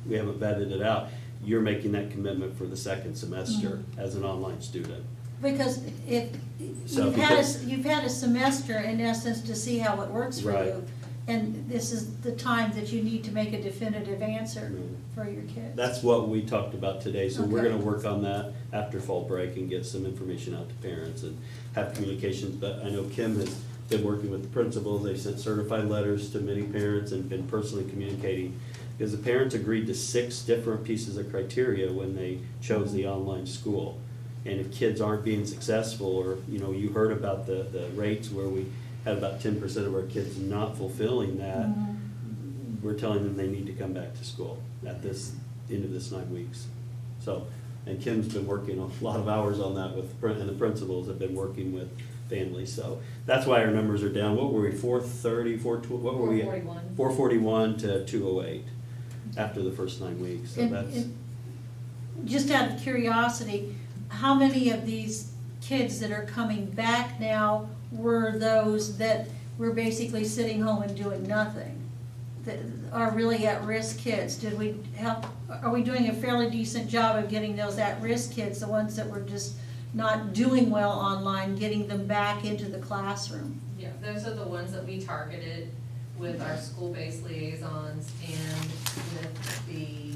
we haven't vetted it out, you're making that commitment for the second semester as an online student. Because if, So you've had a semester in essence to see how it works for Right. you. And this is the time that you need to make a definitive answer Mm. for your kids. That's what we talked about today, so we're Okay. gonna work on that after fall break and get some information out to parents and have communications. But I know Kim has been working with the principals, they sent certified letters to many parents and been personally communicating. Because the parents agreed to 6 different pieces of criteria when they chose the online school. And if kids aren't being successful, or, you know, you heard about the rates where we had about 10% of our kids not fulfilling that, we're telling them they need to come back to school at this end of this 9 weeks. So, and Kim's been working a lot of hours on that and the principals have been working with families. So that's why our numbers are down. What were we, 430, 420, what were we? 441. 441 to 208 after the first 9 weeks. So that's. Just out of curiosity, how many of these kids that are coming back now were those that were basically sitting home and doing nothing? That are really at-risk kids? Did we help, are we doing a fairly decent job of getting those at-risk kids, the ones that were just not doing well online, getting them back into the classroom? Yeah, those are the ones that we targeted with our school-based liaisons and with the,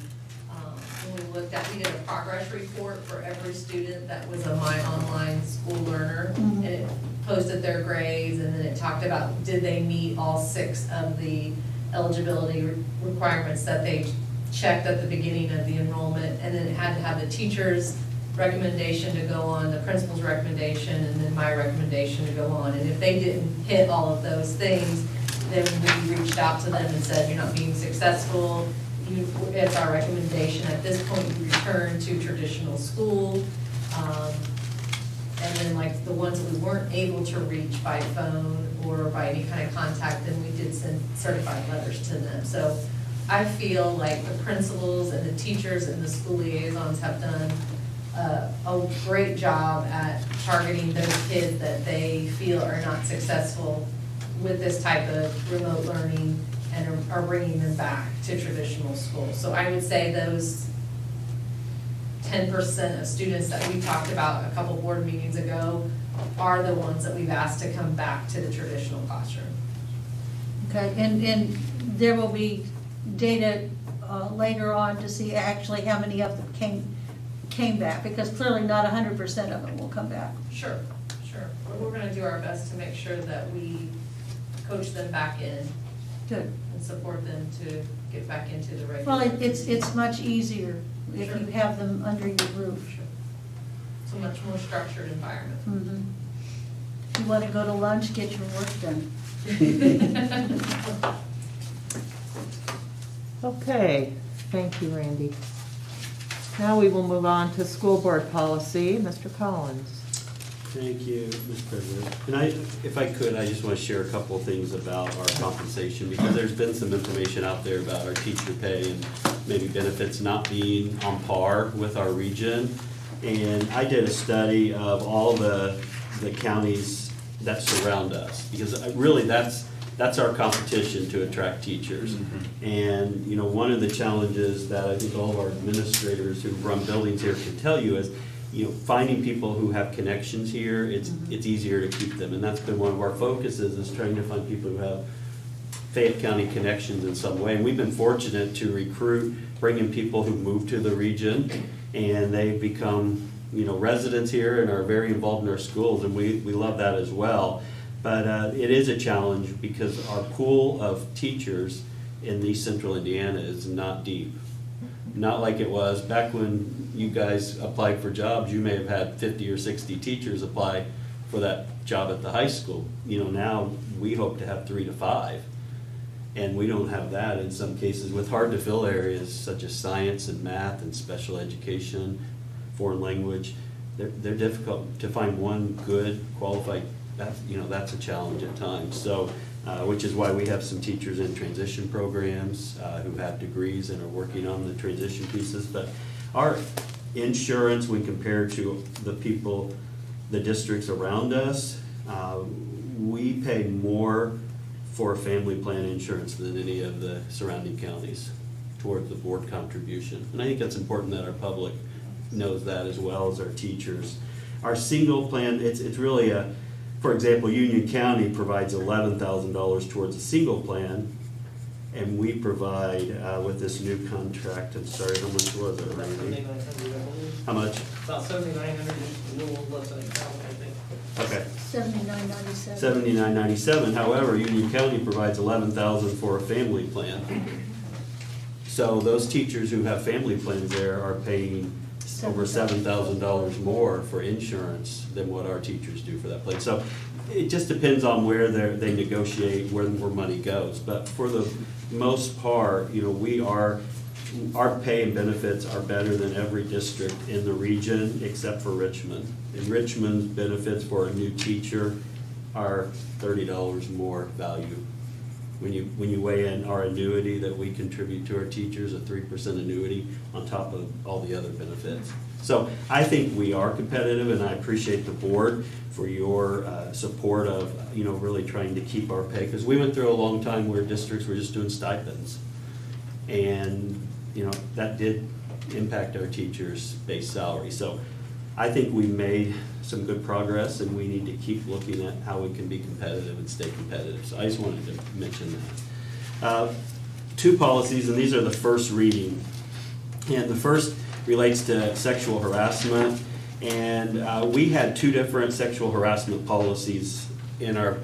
when we looked at, we did a progress report for every student that was a My Online School learner. And it posted their grades, and then it talked about, did they meet all 6 of the eligibility requirements that they checked at the beginning of the enrollment, and then it had to have the teacher's recommendation to go on, the principal's recommendation, and then my recommendation to go on. And if they didn't hit all of those things, then we reached out to them and said, you're not being successful, it's our recommendation, at this point, you return to traditional school. And then like the ones that we weren't able to reach by phone or by any kind of contact, then we did send certified letters to them. So I feel like the principals and the teachers and the school liaisons have done a great job at targeting those kids that they feel are not successful with this type of remote learning and are bringing them back to traditional school. So I would say those 10% of students that we talked about a couple board meetings ago are the ones that we've asked to come back to the traditional classroom. Okay, and there will be data later on to see actually how many of them came back, because clearly not 100% of them will come back. Sure, sure. We're gonna do our best to make sure that we coach them back in. Good. And support them to get back into the regular. Well, it's much easier if you have them under your roof. Sure. It's a much more structured environment. Mhm. If you want to go to lunch, get your work done. Okay, thank you, Randy. Now we will move on to school board policy. Mr. Collins. Thank you, Mr. President. And if I could, I just want to share a couple of things about our compensation, because there's been some information out there about our teacher pay and maybe benefits not being on par with our region. And I did a study of all the counties that surround us, because really that's our competition to attract teachers. And, you know, one of the challenges that I think all of our administrators who run buildings here can tell you is, you know, finding people who have connections here, it's easier to keep them. And that's been one of our focuses, is trying to find people who have Fayette County connections in some way. And we've been fortunate to recruit, bring in people who moved to the region, and they've become, you know, residents here and are very involved in our schools, and we love that as well. But it is a challenge because our pool of teachers in East Central Indiana is not deep. Not like it was back when you guys applied for jobs. You may have had 50 or 60 teachers apply for that job at the high school. You know, now we hope to have 3 to 5. And we don't have that in some cases with hard to fill areas such as science and math and special education, foreign language. They're difficult to find one good qualified, that's a challenge at times. So, which is why we have some teachers in transition programs who have degrees and are working on the transition pieces. But our insurance, when compared to the districts around us, we pay more for family plan insurance than any of the surrounding counties towards the board contribution. And I think that's important that our public knows that as well as our teachers. Our single plan, it's really for example, Union County provides $11,000 towards a single plan, and we provide, with this new contract, I'm sorry, how much was it, Randy? How much? About 7,900, a little less than $1,000, I think. Okay. $79.97. $79.97. However, Union County provides $11,000 for a family plan. So those teachers who have family plans there are paying over $7,000 more for insurance than what our teachers do for that plan. So it just depends on where they negotiate where money goes. But for the most part, our pay and benefits are better than every district in the region except for Richmond. And Richmond's benefits for a new teacher are $30 more value. When you weigh in our annuity that we contribute to our teachers, a 3% annuity on top of all the other benefits. So I think we are competitive, and I appreciate the board for your support of really trying to keep our pay, because we went through a long time where districts were just doing stipends, and that did impact our teachers' base salary. So I think we made some good progress, and we need to keep looking at how we can be competitive and stay competitive. So I just wanted to mention that. 2 policies, and these are the first reading. And the first relates to sexual harassment. And we had 2 different sexual harassment policies in our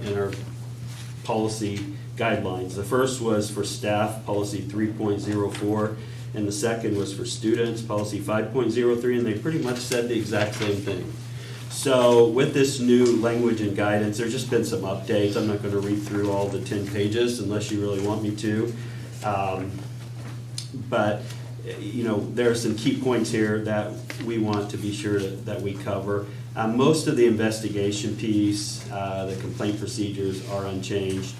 policy guidelines. The first was for staff, policy 3.04. And the second was for students, policy 5.03, and they pretty much said the exact same thing. So with this new language and guidance, there's just been some updates. I'm not going to read through all the 10 pages unless you really want me to. But there are some key points here that we want to be sure that we cover. Most of the investigation piece, the complaint procedures are unchanged.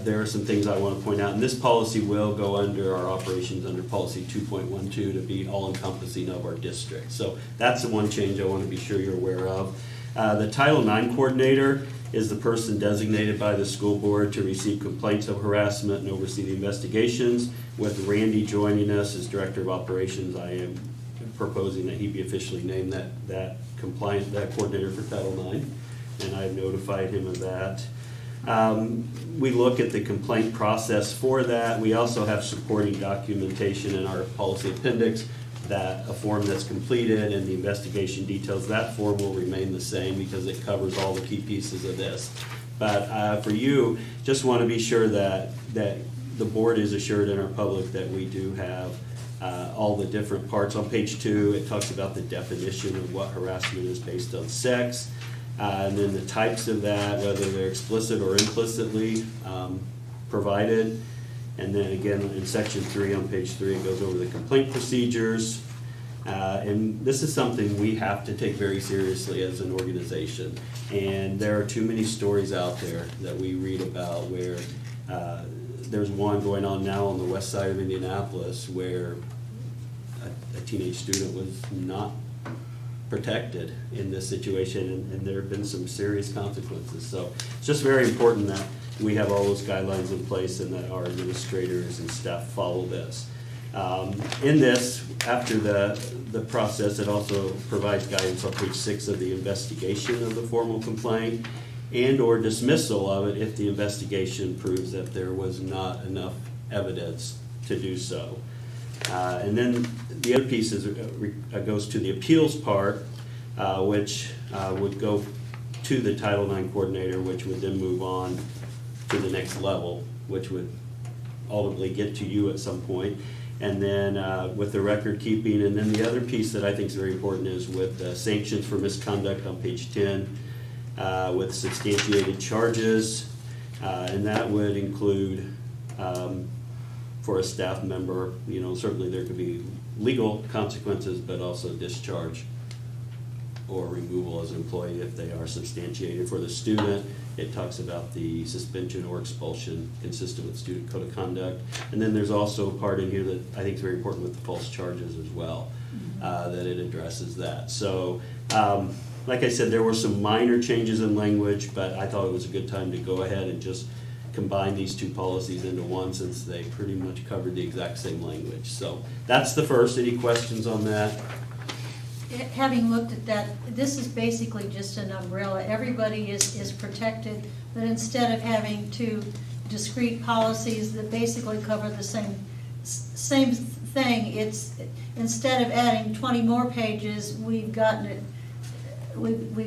There are some things I want to point out, and this policy will go under our operations under policy 2.12 to be all-encompassing of our district. So that's the one change I want to be sure you're aware of. The Title IX coordinator is the person designated by the school board to receive complaints of harassment and oversee the investigations. With Randy joining us as director of operations, I am proposing that he be officially named that coordinator for Title IX, and I've notified him of that. We look at the complaint process for that. We also have supporting documentation in our policy appendix, that a form that's completed and the investigation details. That form will remain the same because it covers all the key pieces of this. But for you, just want to be sure that the board is assured in our public that we do have all the different parts. On page 2, it talks about the definition of what harassment is based on sex. And then the types of that, whether they're explicit or implicitly provided. And then again, in section 3 on page 3, it goes over the complaint procedures. And this is something we have to take very seriously as an organization. And there are too many stories out there that we read about where there's one going on now on the west side of Indianapolis where a teenage student was not protected in this situation, and there have been some serious consequences. So it's just very important that we have all those guidelines in place and that our administrators and staff follow this. In this, after the process, it also provides guidance on page 6 of the investigation of the formal complaint and or dismissal of it if the investigation proves that there was not enough evidence to do so. And then the other piece goes to the appeals part, which would go to the Title IX coordinator, which would then move on to the next level, which would ultimately get to you at some point. And then with the record keeping, and then the other piece that I think is very important is with sanctions for misconduct on page 10. with substantiated charges, and that would include, for a staff member, certainly there could be legal consequences, but also discharge or removal as an employee if they are substantiated. For the student, it talks about the suspension or expulsion consistent with student code of conduct. And then there's also a part in here that I think is very important with the false charges as well, that it addresses that. So, like I said, there were some minor changes in language, but I thought it was a good time to go ahead and just combine these two policies into one since they pretty much covered the exact same language. So that's the first. Any questions on that? Having looked at that, this is basically just an umbrella. Everybody is protected, but instead of having two discrete policies that basically cover the same thing, it's, instead of adding 20 more pages, we've gotten it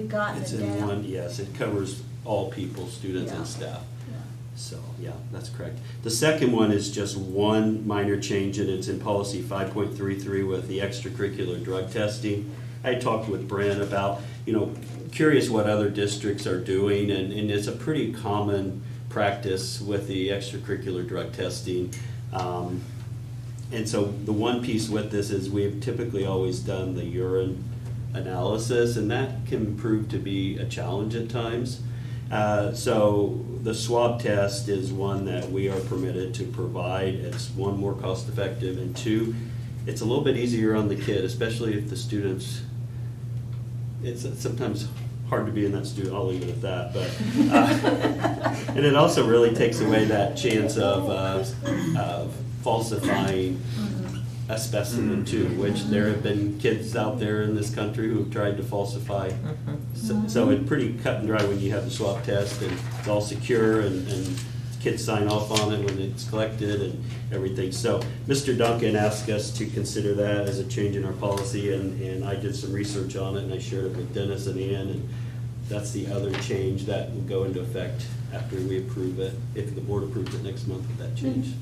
down. It's in one, yes, it covers all people, students and Yeah. staff. So, yeah, that's correct. The second one is just one minor change, and it's in policy 5.33 with the extracurricular drug testing. I talked with Brent about, curious what other districts are doing, and it's a pretty common practice with the extracurricular drug testing. And so the one piece with this is we've typically always done the urine analysis, and that can prove to be a challenge at times. So the swab test is one that we are permitted to provide. It's one, more cost effective, and two, it's a little bit easier on the kid, especially if the students, it's sometimes hard to be in that student, I'll leave it at that, but, and it also really takes away that chance of falsifying a specimen too, which there have been kids out there in this country who have tried to falsify. So it's pretty cut and dry when you have the swab test and it's all secure and kids sign off on it when it's collected and everything. So Mr. Duncan asked us to consider that as a change in our policy, and I did some research on it and I shared it with Dennis and Ann, and that's the other change that will go into effect after we approve it, if the board approves it next month with that change.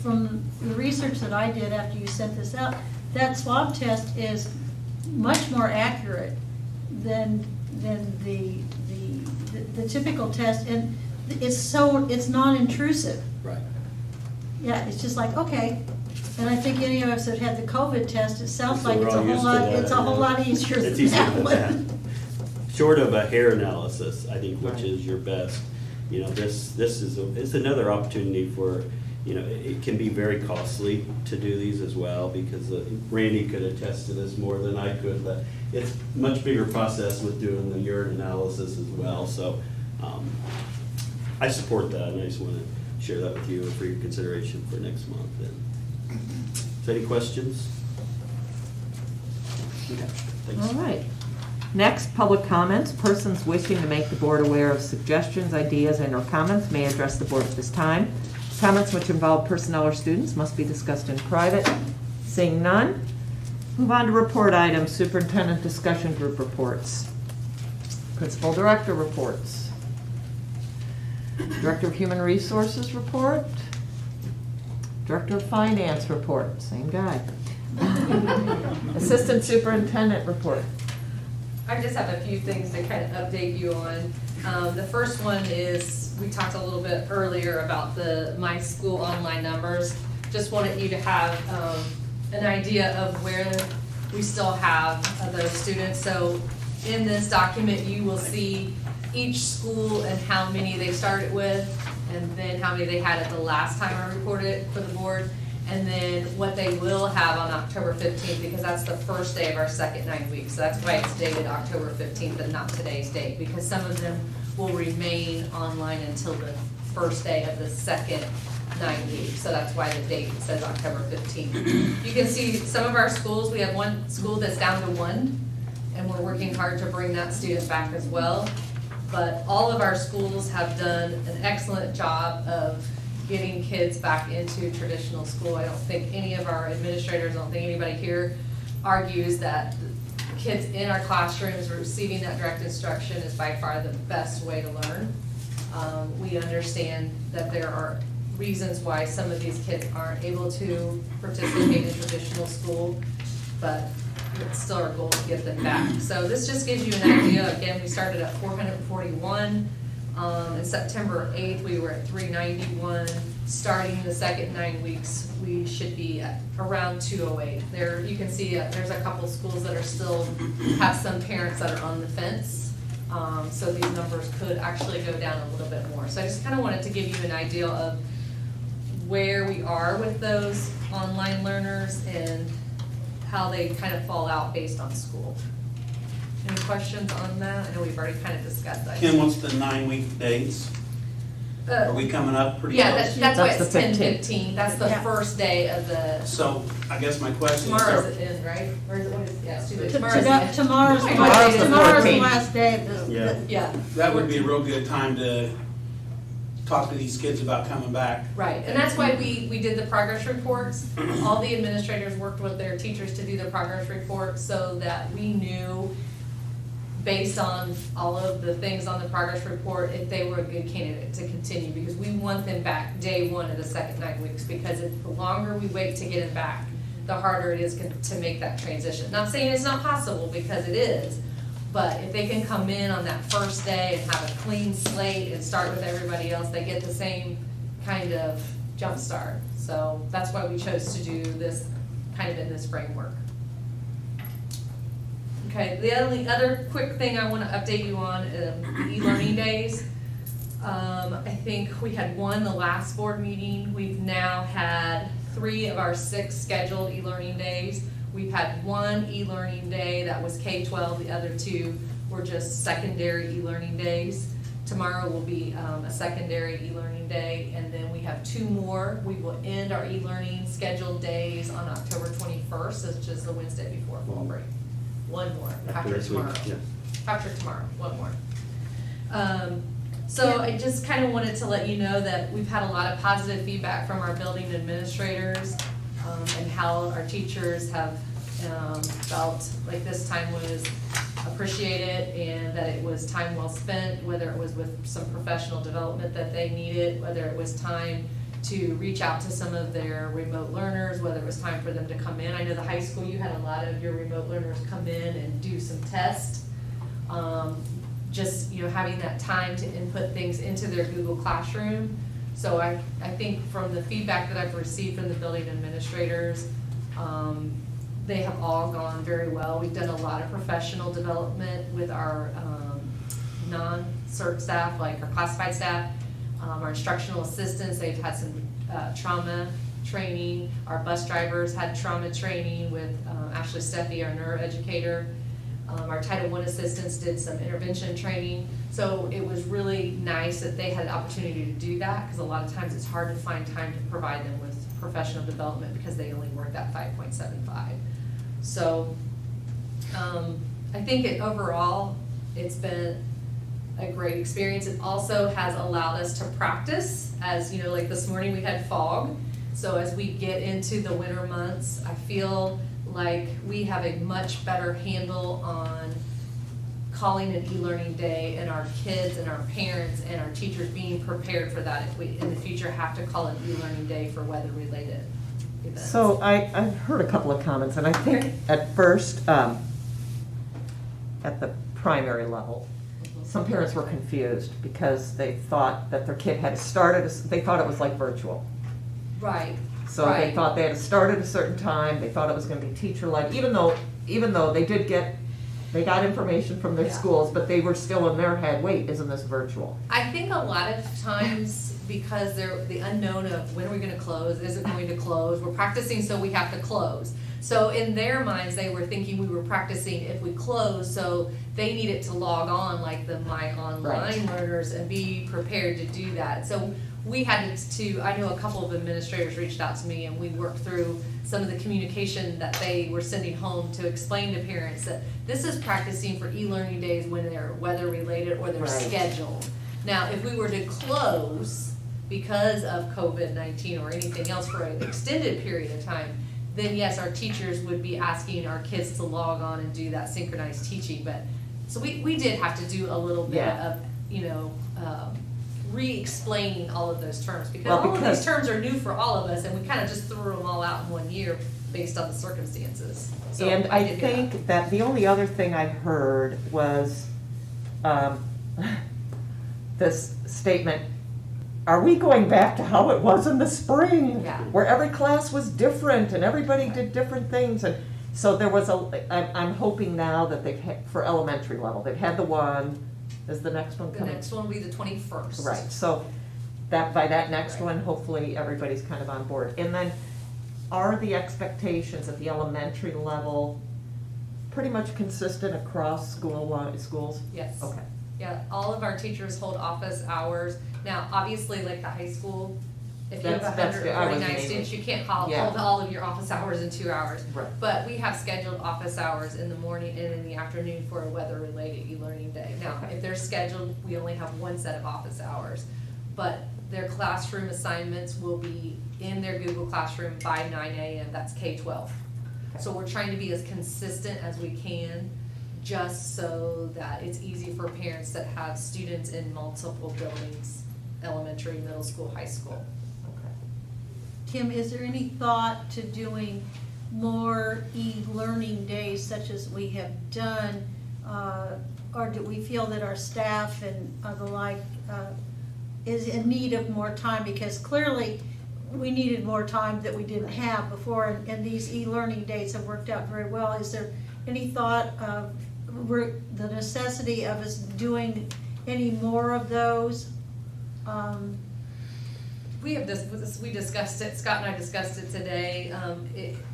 From the research that I did after you sent this out, that swab test is much more accurate than the typical test, and it's non-intrusive. Right. Yeah, it's just like, okay, and I think any of us that had the COVID test, it sounds So like we're it's a all whole used to lot, that, it's a whole lot easier It's than easier that than one. that. Short of a hair analysis, I think, which Right. is your best. This is it's another opportunity for, it can be very costly to do these as well, because Randy could attest to this more than I could, but it's a much bigger process with doing the urine analysis as well. So I support that, and I just want to share that with you for your consideration for next month. Then, so any questions? Okay, thanks. All right. Next, public comments. Persons wishing to make the board aware of suggestions, ideas, and/or comments may address the board at this time. Comments which involve personnel or students must be discussed in private. Seeing none, move on to report items. Superintendent discussion group reports. Principal director reports. Director of Human Resources report. Director of Finance report. Same guy. Assistant superintendent report. I just have a few things to kind of update you on. The first one is, we talked a little bit earlier about the My School online numbers. Just wanted you to have an idea of where we still have those students. So in this document, you will see each school and how many they started with, and then how many they had at the last time I reported it for the board, and then what they will have on October 15th, because that's the first day of our second 9 weeks. So that's why it's dated October 15th and not today's date, because some of them will remain online until the first day of the second 9 weeks. So that's why the date says October 15th. You can see some of our schools, we have one school that's down to 1, and we're working hard to bring that student back as well. But all of our schools have done an excellent job of getting kids back into traditional school. I don't think any of our administrators, I don't think anybody here argues that kids in our classrooms receiving that direct instruction is by far the best way to learn. We understand that there are reasons why some of these kids aren't able to participate in traditional school, but it's still our goal to get them back. So this just gives you an idea. Again, we started at 441. In September 8th, we were at 391. Starting the second 9 weeks, we should be at around 208. There, you can see there's a couple schools that are still have some parents that are on the fence. So these numbers could actually go down a little bit more. So I just kind of wanted to give you an idea of where we are with those online learners and how they kind of fall out based on school. Any questions on that? I know we've already kind of discussed that. Kim, what's the 9-week dates? Are we coming up pretty Yeah, close? that's why That's it's the 10/15. That's the Yeah. first day of the, So I guess my question is, tomorrow's the end, right? Or is it, what is, yeah, it's 2 days. Tomorrow's Tomorrow's tomorrow's the the Tomorrow's the last day of the. Yeah. Yeah, that would be a real good time to talk to these kids about coming back. right. And that's why we did the progress reports. All the administrators worked with their teachers to do the progress reports so that we knew, based on all of the things on the progress report, if they were a good candidate to continue, because we want them back day one of the second 9 weeks, because the longer we wait to get them back, the harder it is to make that transition. Not saying it's not possible, because it is, but if they can come in on that first day and have a clean slate and start with everybody else, they get the same kind of jump start. So that's why we chose to do this kind of in this framework. Okay, the only other quick thing I want to update you on, e-learning days. I think we had one the last board meeting. We've now had 3 of our 6 scheduled e-learning days. We've had 1 e-learning day that was K-12, the other 2 were just secondary e-learning days. Tomorrow will be a secondary e-learning day, and then we have 2 more. We will end our e-learning scheduled days on October 21st, which is the Wednesday before fall break. 1 more, after this week, tomorrow. yeah. After tomorrow, 1 more. So I just kind of wanted to let you know that we've had a lot of positive feedback from our building administrators, and how our teachers have felt like this time was appreciated and that it was time well spent, whether it was with some professional development that they needed, whether it was time to reach out to some of their remote learners, whether it was time for them to come in. I know the high school, you had a lot of your remote learners come in and do some tests. Just, having that time to input things into their Google Classroom. So I think from the feedback that I've received from the building administrators, they have all gone very well. We've done a lot of professional development with our non-cert staff, like our classified staff, our instructional assistants. They've had some trauma training. Our bus drivers had trauma training with Ashley Steffi, our neuroeducator. Our Title I assistants did some intervention training. So it was really nice that they had the opportunity to do that, because a lot of times it's hard to find time to provide them with professional development because they only work that 5.75. So I think overall, it's been a great experience. It also has allowed us to practice, as like this morning we had fog. So as we get into the winter months, I feel like we have a much better handle on calling an e-learning day, and our kids and our parents and our teachers being prepared for that if we in the future have to call an e-learning day for weather-related events. So I've heard a couple of comments, and I think at first, at the primary level, some parents were confused because they thought that their kid had started, they thought it was like virtual. Right. So right. they thought they had to start at a certain time, they thought it was gonna be teacher-led, even though they got information from their Yeah. schools, but they were still in their head, wait, isn't this virtual? I think a lot of times, because they're the unknown of when are we gonna close, is it going to close, we're practicing so we have to close. So in their minds, they were thinking we were practicing if we close, so they needed to log on like the My Online Right. learners and be prepared to do that. So we had to, I know a couple of administrators reached out to me and we worked through some of the communication that they were sending home to explain to parents that this is practicing for e-learning days when they're weather related or they're Right. scheduled. Now, if we were to close because of COVID-19 or anything else for an extended period of time, then yes, our teachers would be asking our kids to log on and do that synchronized teaching. But so we did have to do a little bit Yeah. of re-explaining all of those terms, because Well, all of because- these terms are new for all of us, and we kind of just threw them all out in one year based on the circumstances. So And I did hear that. think that the only other thing I heard was this statement, are we going back to how it was in the spring? Yeah. Where every class was different and everybody did different things. And so there was I'm hoping now that they've had, for elementary level, they've had the one, is the next one The coming? next one will be the 21st. Right, so that, by that next one, hopefully everybody's kind of on board. And then, are the expectations at the elementary level pretty much consistent across schools? Yes. Okay. Yeah, all of our teachers hold office hours. Now, obviously, like the high school, if you have That's good. I was 149 mainly- students, you can't hold Yeah. all of your office hours in 2 hours. Right. But we have scheduled office hours in the morning and in the afternoon for a weather-related e-learning day. Now, Okay. if they're scheduled, we only have one set of office hours. But their classroom assignments will be in their Google Classroom by 9 a.m. That's K-12. So we're trying to be as consistent as we can, just so that it's easy for parents that have students in multiple buildings, elementary, middle school, high school. Tim, is there any thought to doing more e-learning days such as we have done? Or do we feel that our staff and the like is in need of more time? Because clearly, we needed more time that we didn't have before, and these e-learning days have worked out very well. Is there any thought of the necessity of us doing any more of those? We discussed it, Scott and I discussed it today.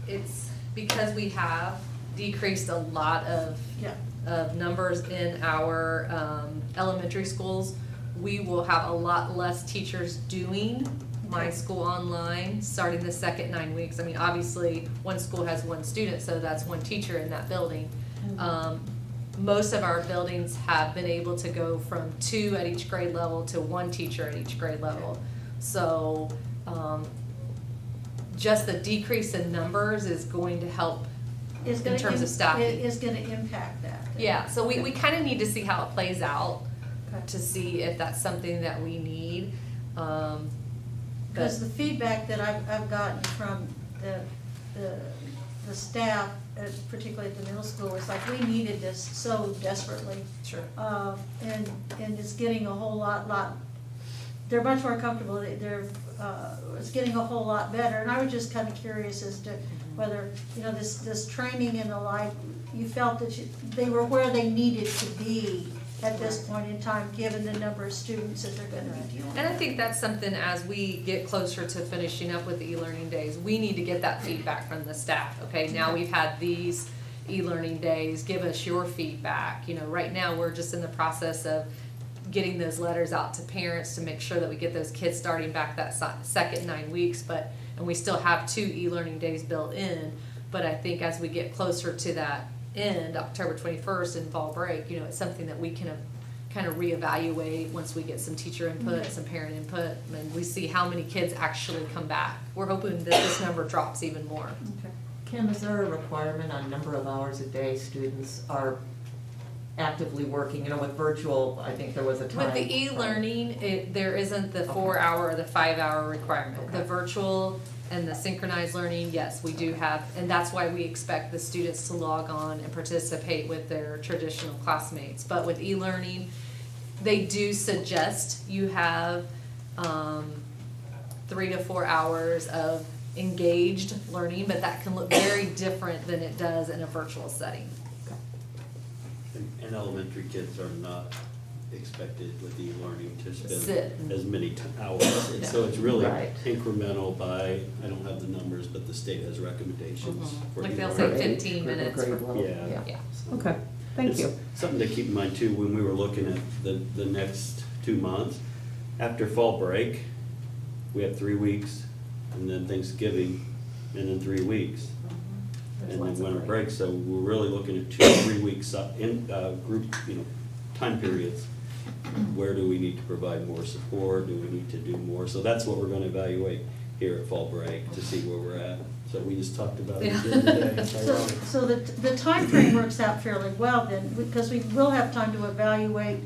It's because we have decreased a lot of numbers in our elementary schools. We will have a lot less teachers doing My School Online starting the second 9 weeks. I mean, obviously, one school has one student, so that's one teacher in that building. Most of our buildings have been able to go from 2 at each grade level to 1 teacher at each grade level. So just the decrease in numbers is going to help in terms of staffing. It is gonna impact that. Yeah, so we kind of need to see how it plays out to see if that's something that we need. Because the feedback that I've gotten from the staff, particularly at the middle school, was like, we needed this so desperately. Sure. And it's getting a whole lot, they're much more comfortable, it's getting a whole lot better. And I was just kind of curious as to whether, this training and the like, you felt that they were where they needed to be at this point in time, given the number of students that they're going to be dealing with. And I think that's something, as we get closer to finishing up with the e-learning days, we need to get that feedback from the staff. Okay, now we've had these e-learning days, give us your feedback. Right now we're just in the process of getting those letters out to parents to make sure that we get those kids starting back that second 9 weeks, and we still have 2 e-learning days built in. But I think as we get closer to that end, October 21st and fall break, it's something that we can kind of reevaluate once we get some teacher input, some parent input, and we see how many kids actually come back. We're hoping that this number drops even more. Okay. Kim, is there a requirement on number of hours a day students are actively working? With virtual, I think there was a time. With the e-learning, there isn't the 4-hour or the 5-hour requirement. Okay. The virtual and the synchronized learning, yes, we do have, and that's why we expect the students to log on and participate with their traditional classmates. But with e-learning, they do suggest you have 3 to 4 hours of engaged learning, but that can look very different than it does in a virtual setting. And elementary kids are not expected with Sit. e-learning to spend as many hours. And so it's really Right. incremental by, I don't have the numbers, but the state has recommendations for Like they'll e-learning. say 15 minutes. Grade for- level. Yeah. Yeah. Okay, thank It's you. something to keep in mind too, when we were looking at the next 2 months, after fall break, we have 3 weeks, and then Thanksgiving, and then 3 weeks. There's And lots then of winter break. break, so we're really looking at 2-3 weeks in group, time periods. Where do we need to provide more support? Do we need to do more? So that's what we're gonna evaluate here at fall break to see where we're at. So we just talked about it the other day. It's ironic. So the time frame works out fairly well then, because we will have time to evaluate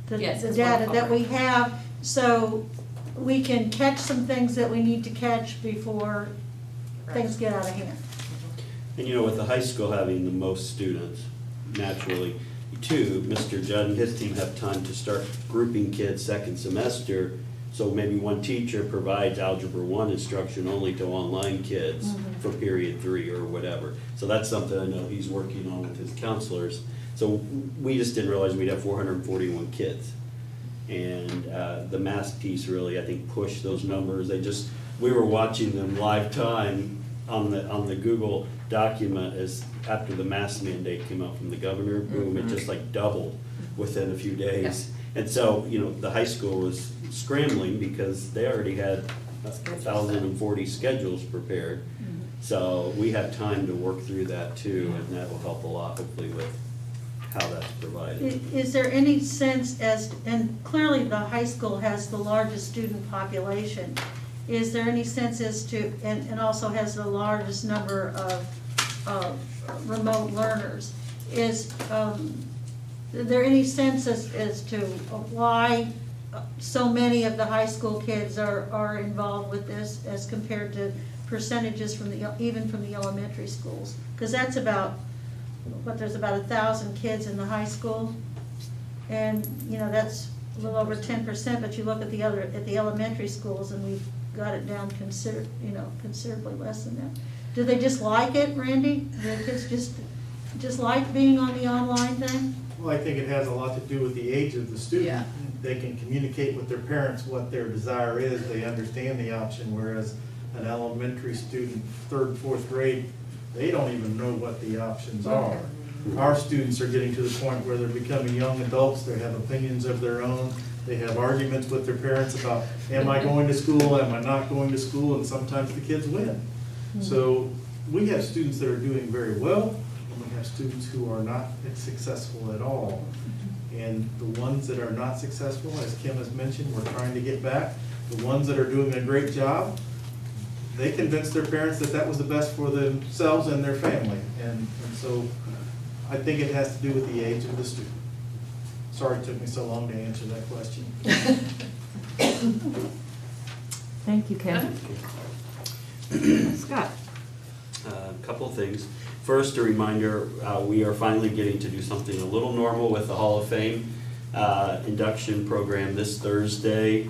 the Yes, the it's data that we wonderful. have, so we can catch some things that we need to catch before things get out of hand. And with the high school having the most students, naturally, too, Mr. Judd and his team have time to start grouping kids second semester. So maybe one teacher provides Algebra 1 instruction only to online kids for period 3 or whatever. So that's something I know he's working on with his counselors. So we just didn't realize we'd have 441 kids. And the math piece really, I think, pushed those numbers. We were watching them live time on the Google document as after the mask mandate came out from the governor, boom, it just like doubled within a few days. And so, the high school was scrambling because they already had 1,040 schedules prepared. So we have time to work through that too, and that will help a lot, hopefully, with how that's provided. Is there any sense and clearly the high school has the largest student population, is there any sense as to, and also has the largest number of remote learners, is there any sense as to why so many of the high school kids are involved with this as compared to percentages even from the elementary schools? Because that's about, there's about 1,000 kids in the high school, and that's a little over 10%. But you look at the elementary schools, and we've got it down considerably less than that. Do they just like it, Randy? Do the kids just like being on the online thing? Well, I think it has a lot to do with the age of the student. Yeah. They can communicate with their parents what their desire is. They understand the option, whereas an elementary student, 3rd and 4th grade, they don't even know what the options are. Our students are getting to the point where they're becoming young adults. They have opinions of their own. They have arguments with their parents about, am I going to school, am I not going to school, and sometimes the kids win. So we have students that are doing very well, and we have students who are not successful at all. And the ones that are not successful, as Kim has mentioned, we're trying to get back. The ones that are doing a great job, they convinced their parents that that was the best for themselves and their family. And so I think it has to do with the age of the student. Sorry it took me so long to answer that question. Thank you, Kim. Scott. A couple of things. First, a reminder, we are finally getting to do something a little normal with the Hall of Fame induction program this Thursday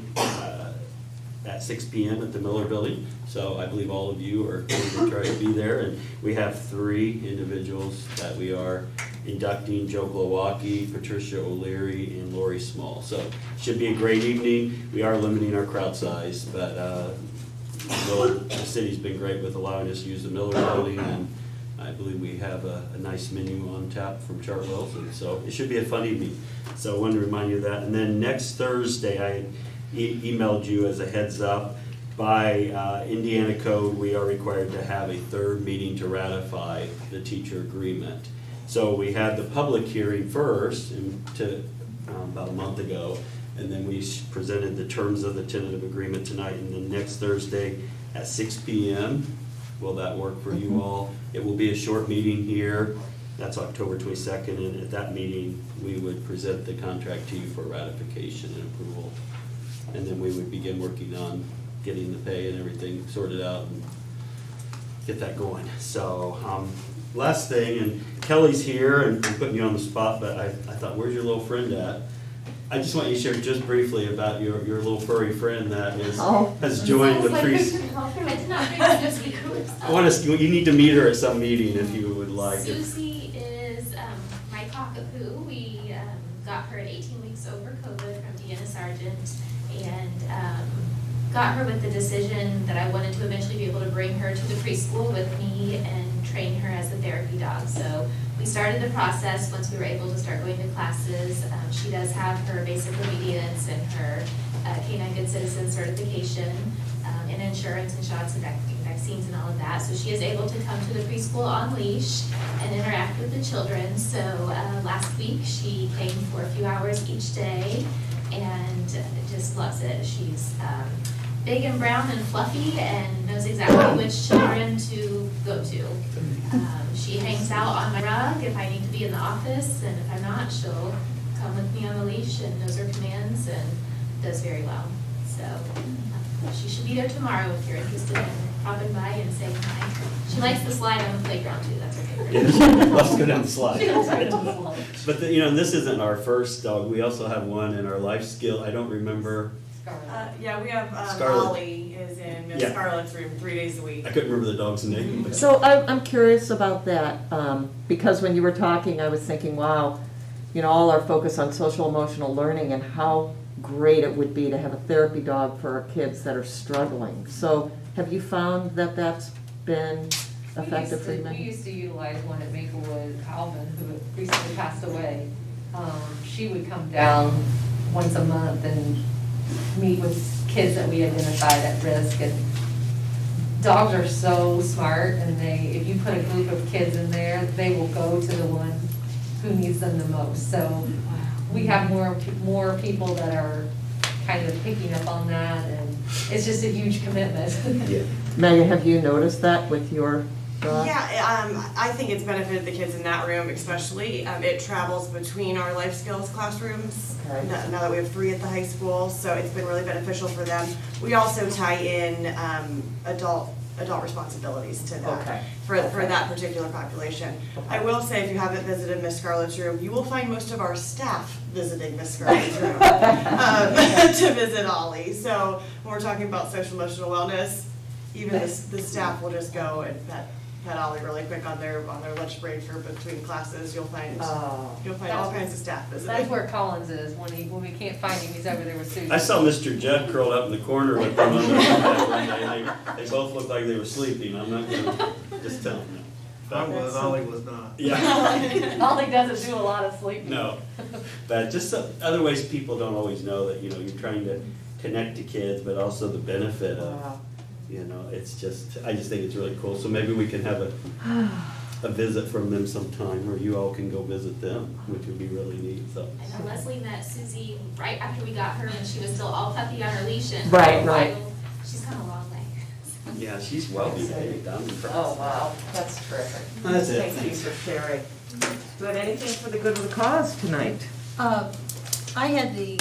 at 6 p.m. at the Miller Building. So I believe all of you are going to try to be there. And we have 3 individuals that we are inducting: Joe Glowacki, Patricia O'Leary, and Lori Small. So it should be a great evening. We are limiting our crowd size, but the city's been great with allowing us to use the Miller Building, and I believe we have a nice menu on tap from Chartwell's, and so it should be a fun evening. So I wanted to remind you of that. And then next Thursday, I emailed you as a heads up, by Indiana code, we are required to have a 3rd meeting to ratify the teacher agreement. So we had the public hearing first about a month ago, and then we presented the terms of the tentative agreement tonight, and then next Thursday at 6 p.m. Will that work for you all? It will be a short meeting here. That's October 22nd, and at that meeting, we would present the contract to you for ratification and approval. And then we would begin working on getting the pay and everything sorted out and get that going. So last thing, and Kelly's here, and I'm putting you on the spot, but I thought, where's your little friend at? I just want you to share just briefly about your little furry friend that has joined the priest. I did not bring this with You need to meet her at some meeting if you would like. Susie is my cockapoo. We got her at 18 weeks over COVID from Deanna Sargent, and got her with the decision that I wanted to eventually be able to bring her to the preschool with me and train her as a therapy dog. So we started the process once we were able to start going to classes. She does have her basic obedience and her Canine Good Citizen certification, and insurance and shots and vaccines and all of that. So she is able to come to the preschool on leash and interact with the children. So last week she came for a few hours each day and just loves it. She's big and brown and fluffy and knows exactly which children to go to. She hangs out on my rug if I need to be in the office, and if I'm not, she'll come with me on the leash and knows her commands and does very well. So she should be there tomorrow if you're interested in popping by and saying hi. She likes the slide on the playground too, that's her favorite. Yeah, let's go down the slide. She loves to go down the slide. But, you know, and this isn't our first dog. We also have one in our life skill. I don't remember. Yeah, we have, Scarlet. Ollie is in Miss Yeah. Scarlett's room 3 days a week. I couldn't remember the dog's name. but- So I'm curious about that, because when you were talking, I was thinking, wow, you know, all our focus on social emotional learning and how great it would be to have a therapy dog for our kids that are struggling. So have you found that that's been effective for you? We used to utilize one at Maplewood, Alvin, who recently passed away. She would come down once a month and meet with kids that we identified at risk. And dogs are so smart, and if you put a group of kids in there, they will go to the one who needs them the most. So we have more people that are kind of picking up on that, and it's just a huge commitment. Yeah. Megan, have you noticed that with your dog? Yeah, I think it's benefited the kids in that room especially. It travels between our life skills classrooms, Okay. now that we have 3 at the high school, so it's been really beneficial for them. We also tie in adult responsibilities to that, Okay. for that particular population. I will say, if you haven't visited Miss Scarlett's room, you will find most of our staff visiting Miss Scarlett's room to visit Ollie. So when we're talking about social emotional wellness, even the staff will just go and pet Ollie really quick on their lunch break or between classes. You'll find all kinds of staff visiting. That's where Collins is. When we can't find him, he's over there with Susan. I saw Mr. Judd curled up in the corner with them on the bed one day. They both looked like they were sleeping. I'm not gonna just tell them. Ollie was not. Yeah. Ollie doesn't do a lot of sleeping. No. But just other ways people don't always know that, you know, you're trying to connect to kids, but also the benefit of, Wow. you know, I just think it's really cool. So maybe we can have a visit from them sometime, or you all can go visit them, which would be really neat, so. I know Leslie met Susie right after we got her when she was still all puppy on her leash. And Right. She's come a long way. Yeah, she's well behaved, I'm impressed. Oh, wow, that's terrific. That's it, Thank you thanks. for sharing. Good, anything for the good of the cause tonight? I had the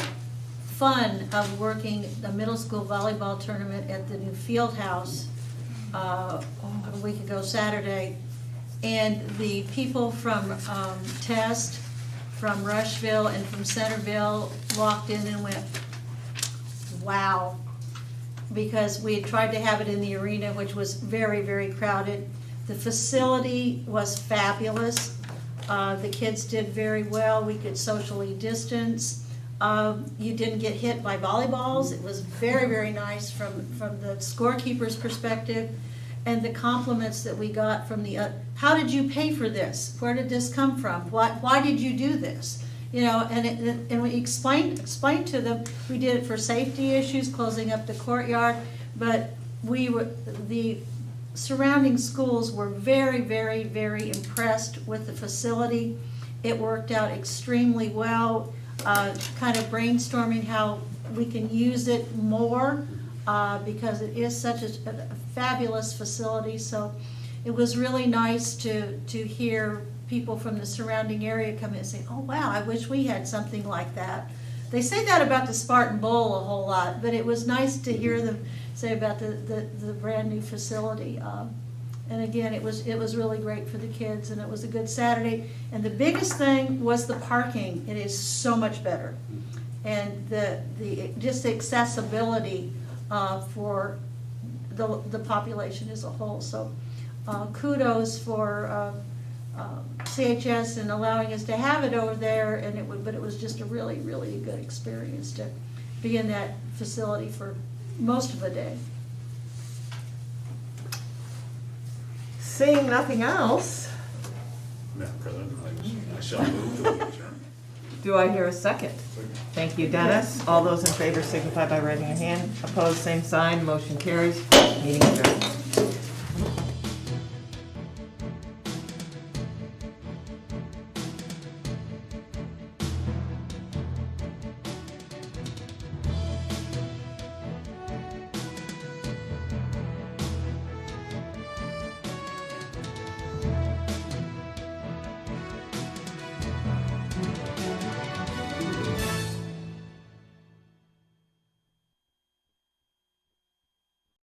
fun of working the middle school volleyball tournament at the new field house a week ago Saturday. And the people from Test, from Rushville, and from Centerville walked in and went, wow. Because we had tried to have it in the arena, which was very, very crowded. The facility was fabulous. The kids did very well. We could socially distance. You didn't get hit by volleyballs. It was very, very nice from the scorekeeper's perspective. And the compliments that we got from how did you pay for this? Where did this come from? Why did you do this? You know, and we explained to them, we did it for safety issues, closing up the courtyard, but the surrounding schools were very, very, very impressed with the facility. It worked out extremely well, kind of brainstorming how we can use it more, because it is such a fabulous facility. So it was really nice to hear people from the surrounding area come in and say, oh wow, I wish we had something like that. They say that about the Spartan Bowl a whole lot, but it was nice to hear them say about the brand new facility. And again, it was really great for the kids, and it was a good Saturday. And the biggest thing was the parking. It is so much better. And just the accessibility for the population as a whole. So kudos for CHS and allowing us to have it over there, but it was just a really, really good experience to be in that facility for most of the day. Seeing nothing else, Madam President, I shall move to adjourn. do I hear a second? Thank you, Dennis. All those in favor signify by raising a hand. Opposed, same sign. Motion carries. Meeting adjourned.